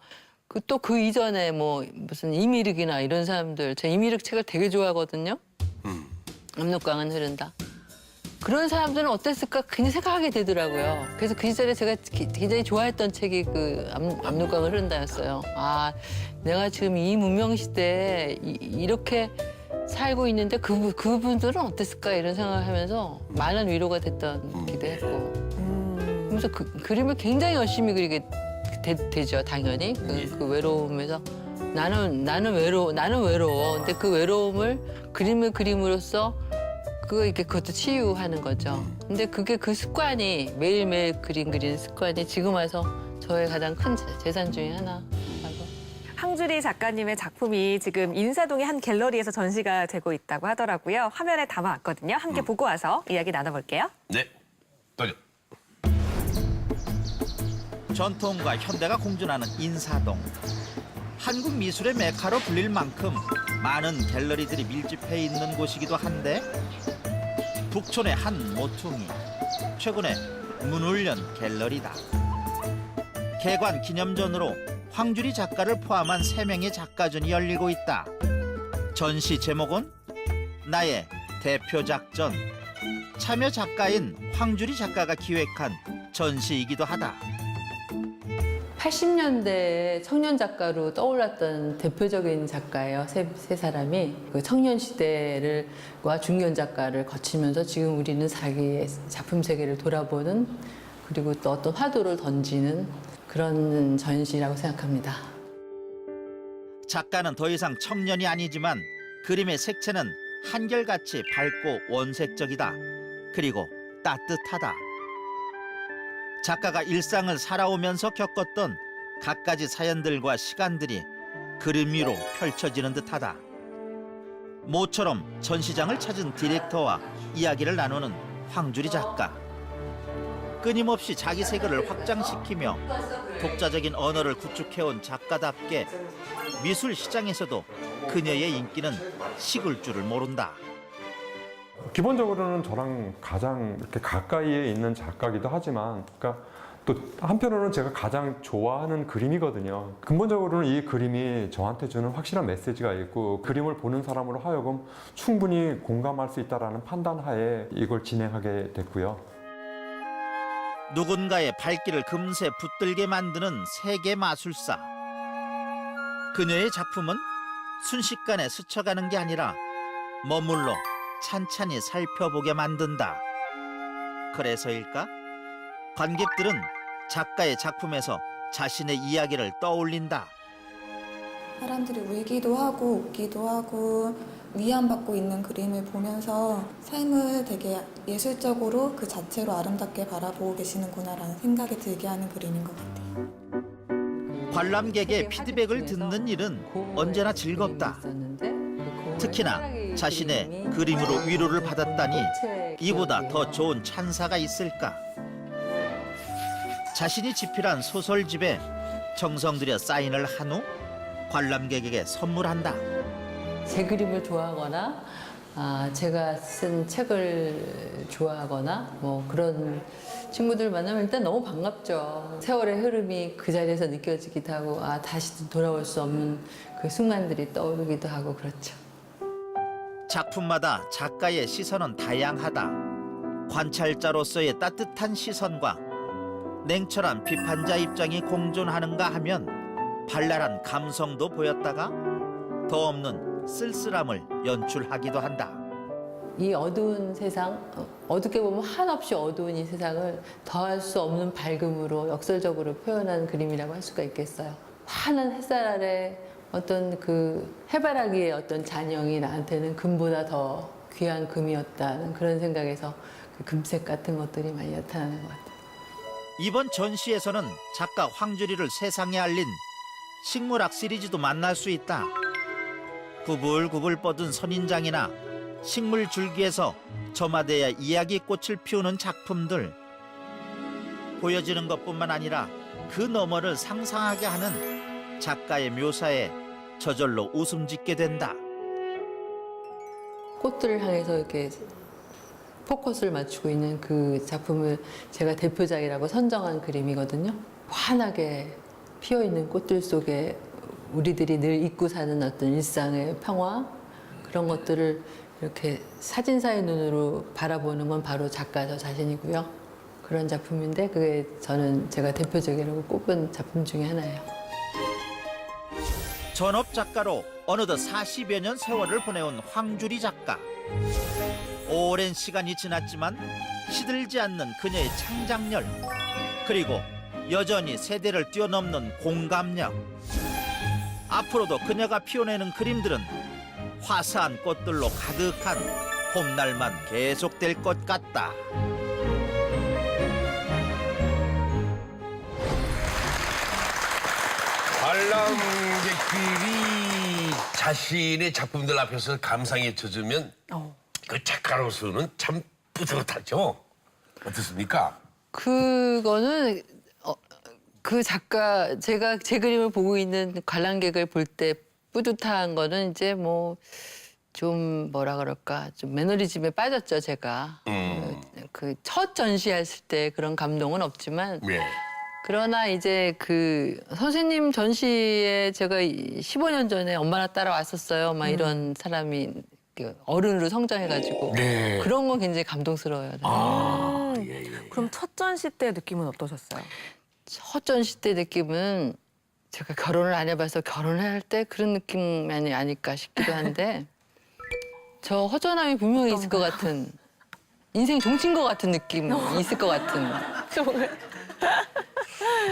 또 그 이전에 뭐 무슨 이미륵이나 이런 사람들, 제가 이미륵 책을 되게 좋아하거든요. 압록강은 흐른다. 그런 사람들은 어땠을까 굉장히 생각하게 되더라고요. 그래서 그 시절에 제가 굉장히 좋아했던 책이 그 압록강을 흐른다였어요. 아, 내가 지금 이 문명 시대에 이렇게 살고 있는데 그분들은 어땠을까 이런 생각을 하면서 많은 위로가 됐던 기도 했고. 그러면서 그 그림을 굉장히 열심히 그리게 되죠, 당연히. 그 외로움에서 나는 외로워. 근데 그 외로움을 그림을 그림으로써 그것도 치유하는 거죠. 근데 그게 그 습관이 매일매일 그림 그리는 습관이 지금 와서 저의 가장 큰 재산 중에 하나라고. 항주리 작가님의 작품이 지금 인사동의 한 갤러리에서 전시가 되고 있다고 하더라고요. 화면에 담아왔거든요. 함께 보고 와서 이야기 나눠볼게요. 네. 도전. 전통과 현대가 공존하는 인사동. 한국 미술의 메카로 불릴 만큼 많은 갤러리들이 밀집해 있는 곳이기도 한데 북촌의 한 모퉁이, 최근에 문을 연 갤러리다. 개관 기념전으로 황주리 작가를 포함한 3명의 작가전이 열리고 있다. 전시 제목은 나의 대표작전. 참여 작가인 황주리 작가가 기획한 전시이기도 하다. 80년대에 청년 작가로 떠올랐던 대표적인 작가예요. 세 사람이 그 청년 시대와 중년 작가를 거치면서 지금 우리는 자기의 작품 세계를 돌아보는 그리고 또 어떤 화두를 던지는 그런 전시라고 생각합니다. 작가는 더 이상 청년이 아니지만 그림의 색채는 한결같이 밝고 원색적이다. 그리고 따뜻하다. 작가가 일상을 살아오면서 겪었던 갖가지 사연들과 시간들이 그림 위로 펼쳐지는 듯하다. 모처럼 전시장을 찾은 디렉터와 이야기를 나누는 황주리 작가. 끊임없이 자기 세계를 확장시키며 독자적인 언어를 구축해온 작가답게 미술 시장에서도 그녀의 인기는 식을 줄을 모른다. 기본적으로는 저랑 가장 이렇게 가까이에 있는 작가기도 하지만, 그러니까 또 한편으로는 제가 가장 좋아하는 그림이거든요. 근본적으로는 이 그림이 저한테 주는 확실한 메시지가 있고 그림을 보는 사람으로 하여금 충분히 공감할 수 있다는 판단하에 이걸 진행하게 됐고요. 누군가의 발길을 금세 붙들게 만드는 세계 마술사. 그녀의 작품은 순식간에 스쳐가는 게 아니라 머물러 찬찬히 살펴보게 만든다. 그래서일까? 관객들은 작가의 작품에서 자신의 이야기를 떠올린다. 사람들이 울기도 하고 웃기도 하고 위안받고 있는 그림을 보면서 삶을 되게 예술적으로 그 자체로 아름답게 바라보고 계시는구나라는 생각이 들게 하는 그림인 것 같아요. 관람객의 피드백을 듣는 일은 언제나 즐겁다. 특히나 자신의 그림으로 위로를 받았다니 이보다 더 좋은 찬사가 있을까? 자신이 집필한 소설집에 정성 들여 사인을 한 후 관람객에게 선물한다. 제 그림을 좋아하거나 제가 쓴 책을 좋아하거나 뭐 그런 친구들 만나면 일단 너무 반갑죠. 세월의 흐름이 그 자리에서 느껴지기도 하고 다시 돌아올 수 없는 그 순간들이 떠오르기도 하고 그렇죠. 작품마다 작가의 시선은 다양하다. 관찰자로서의 따뜻한 시선과 냉철한 비판자 입장이 공존하는가 하면 발랄한 감성도 보였다가 더 없는 쓸쓸함을 연출하기도 한다. 이 어두운 세상, 어둡게 보면 한없이 어두운 이 세상을 더할 수 없는 밝음으로 역설적으로 표현한 그림이라고 할 수가 있겠어요. 환한 햇살 아래 어떤 그 해바라기의 어떤 잔영이 나한테는 금보다 더 귀한 금이었다는 그런 생각에서 그 금색 같은 것들이 많이 나타나는 것 같아요. 이번 전시에서는 작가 황주리를 세상에 알린 식물학 시리즈도 만날 수 있다. 구불구불 뻗은 선인장이나 식물 줄기에서 점화되어 이야기꽃을 피우는 작품들. 보여지는 것뿐만 아니라 그 너머를 상상하게 하는 작가의 묘사에 저절로 웃음 짓게 된다. 꽃들을 향해서 이렇게 포커스를 맞추고 있는 그 작품을 제가 대표작이라고 선정한 그림이거든요. 환하게 피어있는 꽃들 속에 우리들이 늘 잊고 사는 어떤 일상의 평화 그런 것들을 이렇게 사진사의 눈으로 바라보는 건 바로 작가 저 자신이고요. 그런 작품인데 그게 저는 제가 대표적이라고 꼽은 작품 중에 하나예요. 전업 작가로 어느덧 40여 년 세월을 보내온 황주리 작가. 오랜 시간이 지났지만 시들지 않는 그녀의 창작열, 그리고 여전히 세대를 뛰어넘는 공감력. 앞으로도 그녀가 피워내는 그림들은 화사한 꽃들로 가득한 봄날만 계속될 것 같다. 관람객들이 자신의 작품들 앞에서 감상에 젖으면 그 작가로서는 참 뿌듯하죠. 어떻습니까? 그거는 그 작가 제가 제 그림을 보고 있는 관람객을 볼 때 뿌듯한 거는 이제 뭐 좀 뭐라 그럴까 좀 매너리즘에 빠졌죠 제가. 그 첫 전시했을 때 그런 감동은 없지만 네. 그러나 이제 그 선생님 전시에 제가 15년 전에 엄마나 따라왔었어요. 막 이런 사람이 어른으로 성장해가지고 네. 그런 건 굉장히 감동스러워요. 그럼 첫 전시 때 느낌은 어떠셨어요? 첫 전시 때 느낌은 제가 결혼을 안 해봐서 결혼할 때 그런 느낌만이 아닐까 싶기도 한데 저 허전함이 분명히 있을 것 같은 인생 종친 것 같은 느낌이 있을 것 같은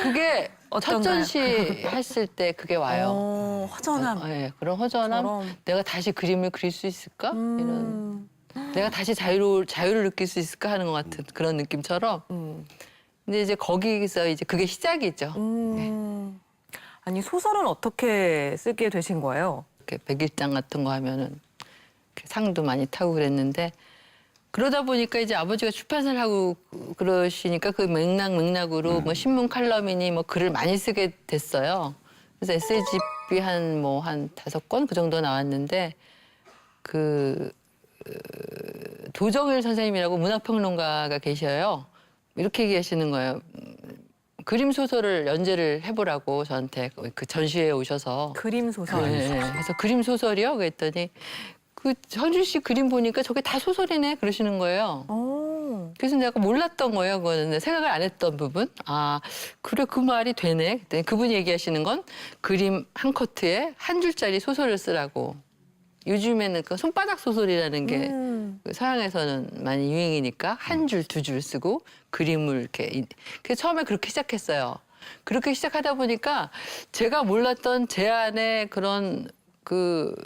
그게 첫 어떤가요? 전시 했을 때 그게 와요. 허전함. 네, 그런 허전함. 저런. 내가 다시 그림을 그릴 수 있을까? 이런. 내가 다시 자유를 느낄 수 있을까 하는 것 같은 그런 느낌처럼. 근데 이제 거기서 이제 그게 시작이죠. 아니 소설은 어떻게 쓰게 되신 거예요? 이렇게 백일장 같은 거 하면은 이렇게 상도 많이 타고 그랬는데 그러다 보니까 이제 아버지가 출판사를 하고 그러시니까 그 맥락으로 뭐 신문 칼럼이니 뭐 글을 많이 쓰게 됐어요. 그래서 에세이집이 한 5권 그 정도 나왔는데 도정일 선생님이라고 문학평론가가 계셔요. 이렇게 얘기하시는 거예요. 그림 소설을 연재를 해보라고 저한테 그 전시회에 오셔서. 그림 소설. 네, 그래서 그림 소설이요? 그랬더니 그 현준 씨 그림 보니까 저게 다 소설이네 그러시는 거예요. 그래서 내가 몰랐던 거예요. 그거는 생각을 안 했던 부분. 아 그래 그 말이 되네. 그랬더니 그분이 얘기하시는 건 그림 한 커트에 한 줄짜리 소설을 쓰라고. 요즘에는 그 손바닥 소설이라는 게 서양에서는 많이 유행이니까 한 줄, 2줄 쓰고 그림을 이렇게. 그래서 처음에 그렇게 시작했어요. 그렇게 시작하다 보니까 제가 몰랐던 제 안에 그런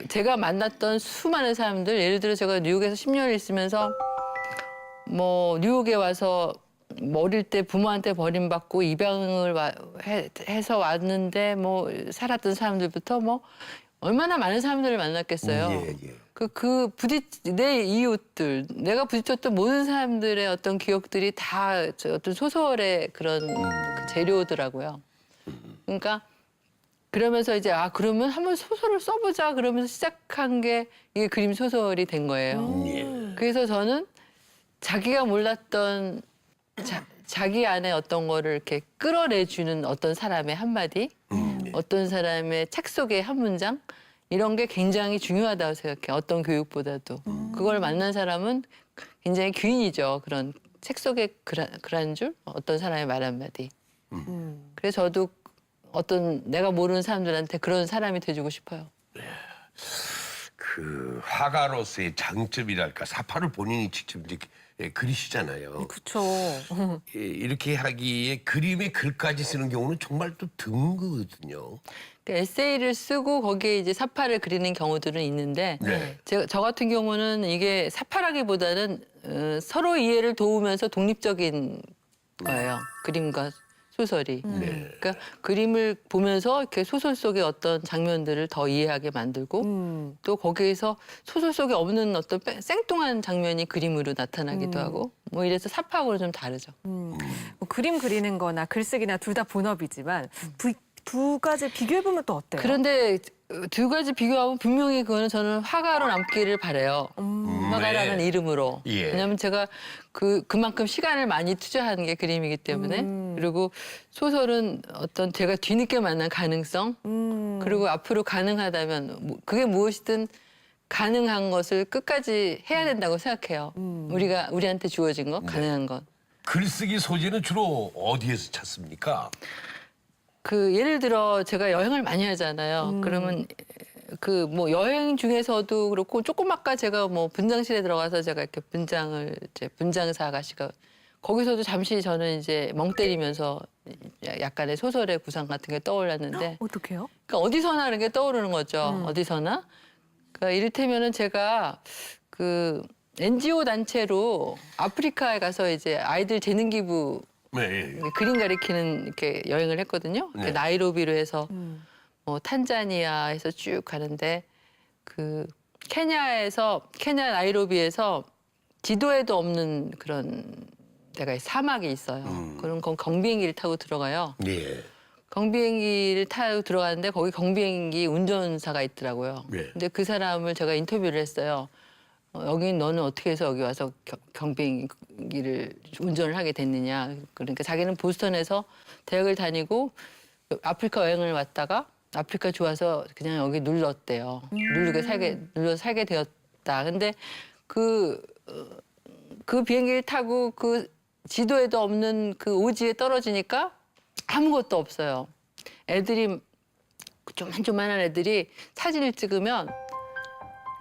제가 만났던 수많은 사람들, 예를 들어 제가 뉴욕에서 10년을 있으면서 뭐 뉴욕에 와서 어릴 때 부모한테 버림받고 입양을 해서 왔는데 뭐 살았던 사람들부터 뭐 얼마나 많은 사람들을 만났겠어요. 예. 내 이웃들, 내가 부딪혔던 모든 사람들의 어떤 기억들이 다 어떤 소설의 그런 그 재료더라고요. 그러니까 그러면서 이제 그러면 한번 소설을 써보자 그러면서 시작한 게 이게 그림 소설이 된 거예요. 그래서 저는 자기가 몰랐던 자기 안에 어떤 거를 이렇게 끌어내주는 어떤 사람의 한마디, 어떤 사람의 책 속의 한 문장 이런 게 굉장히 중요하다고 생각해요. 어떤 교육보다도. 그걸 만난 사람은 굉장히 귀인이죠. 그런 책 속의 글 한 줄, 어떤 사람의 말 한마디. 그래서 저도 어떤 내가 모르는 사람들한테 그런 사람이 돼주고 싶어요. 그 화가로서의 장점이랄까 사파를 본인이 직접 이제 그리시잖아요. 그렇죠. 이렇게 하기에 그림에 글까지 쓰는 경우는 정말 또 드물거든요. 에세이를 쓰고 거기에 이제 사파를 그리는 경우들은 있는데 네. 저 같은 경우는 이게 사파라기보다는 서로 이해를 도우면서 독립적인 거예요. 그림과 소설이. 그러니까 그림을 보면서 이렇게 소설 속의 어떤 장면들을 더 이해하게 만들고 또 거기에서 소설 속에 없는 어떤 생뚱한 장면이 그림으로 나타나기도 하고 뭐 이래서 사파하고는 좀 다르죠. 뭐 그림 그리는 거나 글쓰기나 둘 다 본업이지만 두 가지 비교해보면 또 어때요? 그런데 두 가지 비교하면 분명히 그거는 저는 화가로 남기를 바래요. 화가라는 네. 이름으로. 예. 왜냐하면 제가 그만큼 시간을 많이 투자하는 게 그림이기 때문에. 그리고 소설은 어떤 제가 뒤늦게 만난 가능성. 그리고 앞으로 가능하다면 그게 무엇이든 가능한 것을 끝까지 해야 된다고 생각해요. 우리한테 주어진 거, 가능한 것. 글쓰기 소재는 주로 어디에서 찾습니까? 그 예를 들어 제가 여행을 많이 하잖아요. 그러면 그 뭐 여행 중에서도 그렇고 조금 아까 제가 뭐 분장실에 들어가서 제가 이렇게 분장을 이제 분장사 아가씨가 거기서도 잠시 저는 이제 멍 때리면서 약간의 소설의 구상 같은 게 떠올랐는데 어떡해요? 그러니까 어디서나 이런 게 떠오르는 거죠. 어디서나. 그러니까 이를테면은 제가 그 NGO 단체로 아프리카에 가서 이제 아이들 재능 기부 네. 그림 가리키는 이렇게 여행을 했거든요. 네. 나이로비로 해서 뭐 탄자니아에서 쭉 가는데 그 케냐 나이로비에서 지도에도 없는 그런 데가 사막이 있어요. 그럼 거기 경비행기를 타고 들어가요. 예. 경비행기를 타고 들어가는데 거기 경비행기 운전사가 있더라고요. 네. 근데 그 사람을 제가 인터뷰를 했어요. 여기 너는 어떻게 해서 여기 와서 경비행기를 운전을 하게 됐느냐. 그러니까 자기는 보스턴에서 대학을 다니고 아프리카 여행을 왔다가 아프리카 좋아서 그냥 여기 눌렀대요. 눌러서 살게 되었다. 근데 그 비행기를 타고 그 지도에도 없는 그 오지에 떨어지니까 아무것도 없어요. 애들이 조만조만한 애들이 사진을 찍으면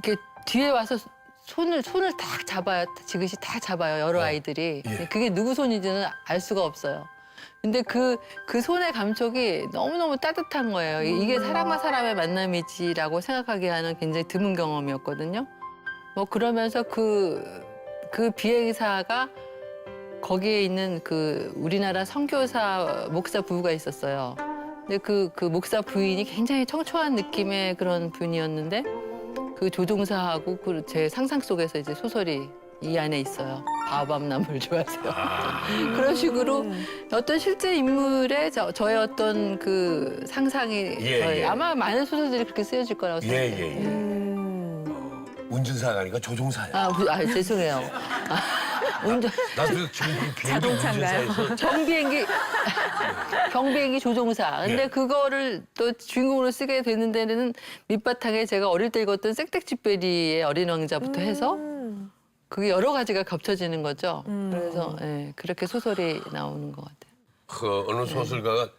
이렇게 뒤에 와서 손을 딱 잡아요. 지그시 딱 잡아요. 여러 아이들이. 예. 그게 누구 손인지는 알 수가 없어요. 근데 그 손의 감촉이 너무너무 따뜻한 거예요. 이게 사람과 사람의 만남이지라고 생각하게 하는 굉장히 드문 경험이었거든요. 뭐 그러면서 그 비행사가 거기에 있는 그 우리나라 선교사 목사 부부가 있었어요. 근데 그 목사 부인이 굉장히 청초한 느낌의 그런 분이었는데 그 조종사하고 제 상상 속에서 이제 소설이 이 안에 있어요. 바오밥나무를 좋아하세요. 그런 식으로 어떤 실제 인물의 저의 어떤 그 상상이 예. 아마 많은 소설들이 그렇게 쓰여질 거라고 생각해요. 예. 운전사가 아니라 조종사야. 죄송해요. 운전 나도 지금 그 비행기 자동차인가요? 운전사에서 경비행기 조종사. 근데 예. 그거를 또 주인공으로 쓰게 되는 데는 밑바탕에 제가 어릴 때 읽었던 생텍쥐페리의 어린 왕자부터 해서 그게 여러 가지가 겹쳐지는 거죠. 그래서 그렇게 소설이 나오는 것 같아요. 어느 소설가가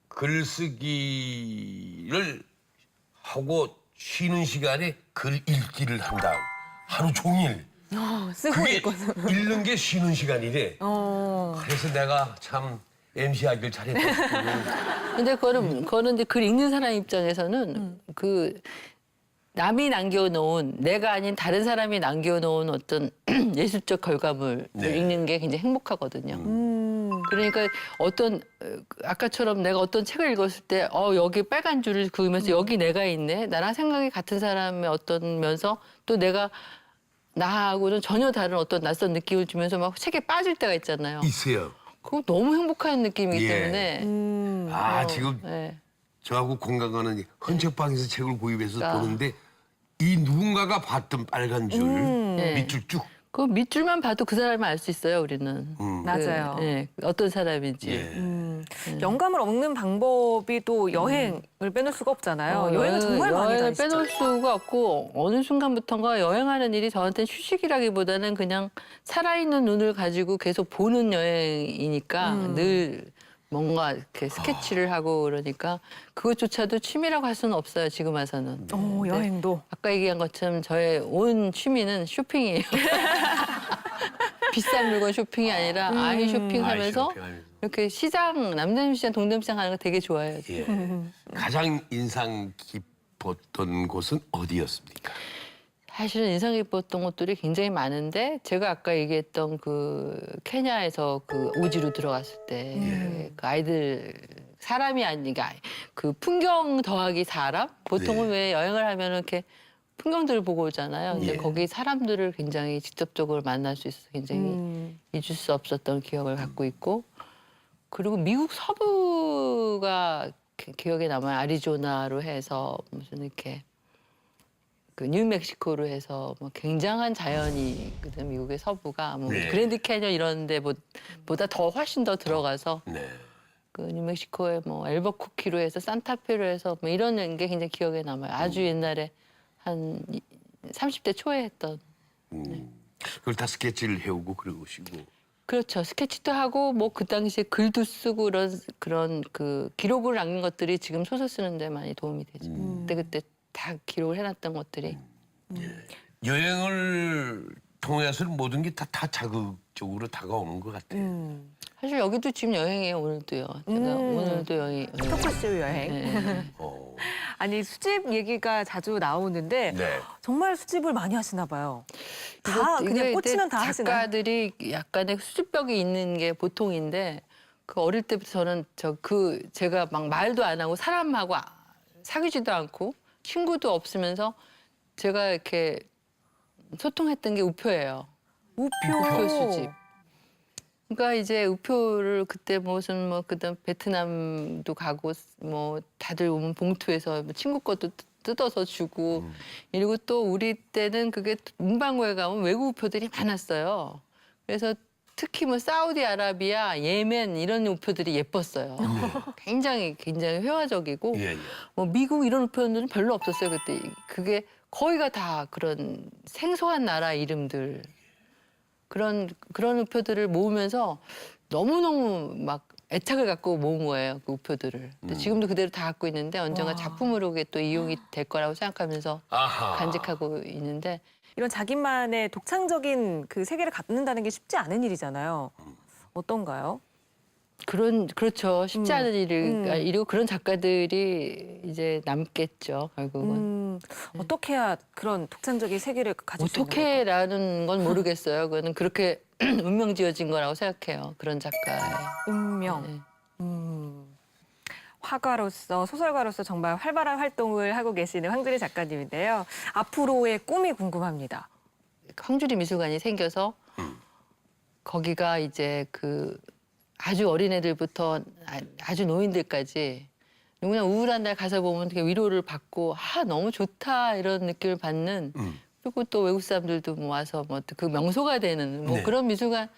글쓰기를 하고 쉬는 시간에 글 읽기를 한다. 하루 종일. 쓰고 그게 있거든. 읽는 게 쉬는 시간이래. 그래서 내가 참 MC 하길 잘했다. 근데 그거는 이제 글 읽는 사람 입장에서는 그 남이 남겨놓은 내가 아닌 다른 사람이 남겨놓은 어떤 예술적 결과물을 네. 읽는 게 굉장히 행복하거든요. 그러니까 아까처럼 내가 어떤 책을 읽었을 때 여기 빨간 줄을 그으면서 여기 내가 있네. 나랑 생각이 같은 사람의 어떤 면서 또 내가 나하고는 전혀 다른 어떤 낯선 느낌을 주면서 막 책에 빠질 때가 있잖아요. 있어요. 그거 너무 행복한 느낌이기 예. 때문에 지금 네. 저하고 공감가는 헌책방에서 책을 구입해서 그러니까. 보는데 이 누군가가 봤던 빨간 줄 네. 밑줄 쭉. 그 밑줄만 봐도 그 사람을 알 수 있어요, 우리는. 맞아요. 어떤 사람인지. 예. 영감을 얻는 방법이 또 여행을 빼놓을 수가 없잖아요. 여행을 정말 많이 여행을 다니시죠. 빼놓을 수가 없고 어느 순간부터인가 여행하는 일이 저한테는 휴식이라기보다는 그냥 살아있는 눈을 가지고 계속 보는 여행이니까 늘 뭔가 이렇게 스케치를 하고 그러니까 그것조차도 취미라고 할 수는 없어요, 지금 와서는. 여행도. 아까 얘기한 것처럼 저의 온 취미는 쇼핑이에요. 비싼 물건 쇼핑이 아니라 아이 쇼핑하면서 쇼핑하면서. 이렇게 남대문 시장, 동대문 시장 가는 거 되게 좋아해요. 예. 가장 인상 깊었던 곳은 어디였습니까? 사실은 인상 깊었던 것들이 굉장히 많은데 제가 아까 얘기했던 그 케냐에서 그 오지로 들어갔을 때 그 아이들 사람이 아니니까 그 풍경 더하기 사람 보통은 네. 왜 여행을 하면 이렇게 풍경들을 보고 오잖아요. 근데 예. 거기 사람들을 굉장히 직접적으로 만날 수 있어서 굉장히 잊을 수 없었던 기억을 갖고 있고 그리고 미국 서부가 기억에 남아요. 아리조나로 해서 무슨 이렇게 그 뉴멕시코로 해서 뭐 굉장한 자연이 있거든 미국의 서부가 뭐 네. 그랜드 캐년 이런 데보다 더 훨씬 더 들어가서 네. 그 뉴멕시코의 뭐 엘버쿠키로 해서 산타페로 해서 뭐 이런 게 굉장히 기억에 남아요. 아주 옛날에 한 30대 초에 했던. 그걸 다 스케치를 해오고 그러시고. 그렇죠. 스케치도 하고 뭐 그 당시에 글도 쓰고 그런 그 기록을 남긴 것들이 지금 소설 쓰는데 많이 도움이 되죠. 그때 다 기록을 해놨던 것들이. 여행을 통해서는 모든 게 다 자극적으로 다가오는 것 같아요. 사실 여기도 지금 여행이에요. 오늘도요. 제가 오늘도 여행. 토크쇼 여행. 네. 아니 수집 얘기가 자주 나오는데 네. 정말 수집을 많이 하시나 봐요. 다 그냥 이게 꽂히면 다 하시나요? 작가들이 약간의 수집벽이 있는 게 보통인데 그 어릴 때부터 저는 제가 막 말도 안 하고 사람하고 사귀지도 않고 친구도 없으면서 제가 이렇게 소통했던 게 우표예요. 우표 수집. 그러니까 이제 우표를 그때 무슨 그다음 베트남도 가고 뭐 다들 오면 봉투에서 친구 것도 뜯어서 주고 이러고 또 우리 때는 그게 문방구에 가면 외국 우표들이 많았어요. 그래서 특히 뭐 사우디아라비아, 예멘 이런 우표들이 예뻤어요. 굉장히 회화적이고 예, 예. 뭐 미국 이런 우표들은 별로 없었어요 그때. 그게 거의가 다 그런 생소한 나라 이름들. 그런 우표들을 모으면서 너무너무 막 애착을 갖고 모은 거예요, 그 우표들을. 근데 지금도 그대로 다 갖고 있는데 언젠가 작품으로 그게 또 이용이 될 거라고 생각하면서 아하. 간직하고 있는데 이런 자기만의 독창적인 그 세계를 갖는다는 게 쉽지 않은 일이잖아요. 어떤가요? 그렇죠. 쉽지 않은 일이고 그런 작가들이 이제 남겠죠, 결국은. 어떻게 해야 그런 독창적인 세계를 가질 수 있는 걸까요? 어떻게라는 건 모르겠어요. 그거는 그렇게 운명 지어진 거라고 생각해요. 그런 작가의. 운명. 네. 화가로서 소설가로서 정말 활발한 활동을 하고 계시는 황주리 작가님인데요. 앞으로의 꿈이 궁금합니다. 황주리 미술관이 생겨서 거기가 이제 그 아주 어린애들부터 아주 노인들까지 누구나 우울한 날 가서 보면 되게 위로를 받고 너무 좋다 이런 느낌을 받는 그리고 또 외국 사람들도 뭐 와서 뭐 그 명소가 되는 뭐 네. 그런 미술관을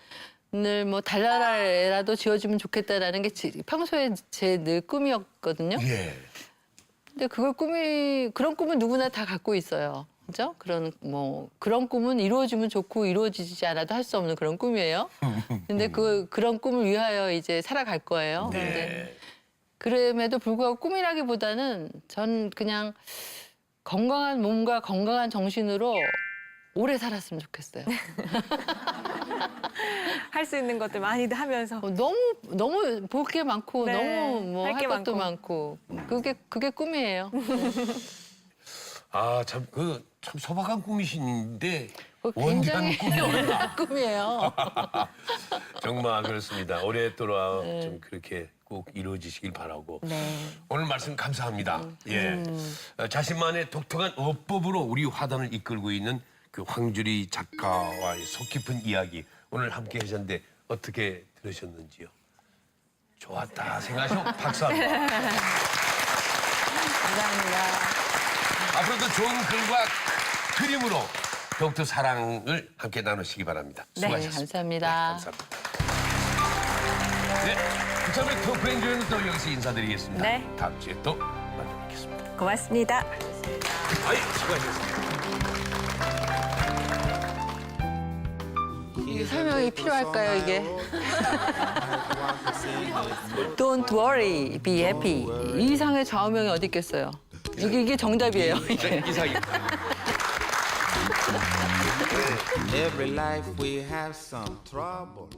뭐 달나라에라도 지어주면 좋겠다라는 게 평소에 제 늘 꿈이었거든요. 예. 근데 그런 꿈은 누구나 다 갖고 있어요. 그죠? 그런 꿈은 이루어지면 좋고 이루어지지 않아도 할 수 없는 그런 꿈이에요. 근데 그런 꿈을 위하여 이제 살아갈 거예요. 네. 근데 그럼에도 불구하고 꿈이라기보다는 전 그냥 건강한 몸과 건강한 정신으로 오래 살았으면 좋겠어요. 할 수 있는 것들 많이 하면서. 너무 볼 게 많고 네, 너무 뭐 할 할 게 것도 많고 그게 꿈이에요. 아, 참 소박한 꿈이신데 굉장히 원대한 꿈이구나. 꿈이에요. 정말 그렇습니다. 오랫동안 좀 그렇게 꼭 이루어지시길 바라고. 네. 오늘 말씀 감사합니다. 예. 자신만의 독특한 어법으로 우리 화단을 이끌고 있는 그 황주리 작가와의 속 깊은 이야기 오늘 함께 하셨는데 어떻게 들으셨는지요? 좋았다 생각하시고 박수 한번. 감사합니다. 앞으로도 좋은 글과 그림으로 더욱더 사랑을 함께 나누시기 바랍니다. 네, 수고하셨습니다. 감사합니다. 네, 감사합니다. 네, 그다음에 토크엔조이는 또 여기서 인사드리겠습니다. 네. 다음 주에 또 만나뵙겠습니다. 고맙습니다. 아이, 수고하셨습니다. 이게 설명이 필요할까요, 이게? Don't worry, be happy. 이 이상의 좌우명이 어디 있겠어요? 이게 정답이에요, 이게. 이상입니다. Every life we have some trouble.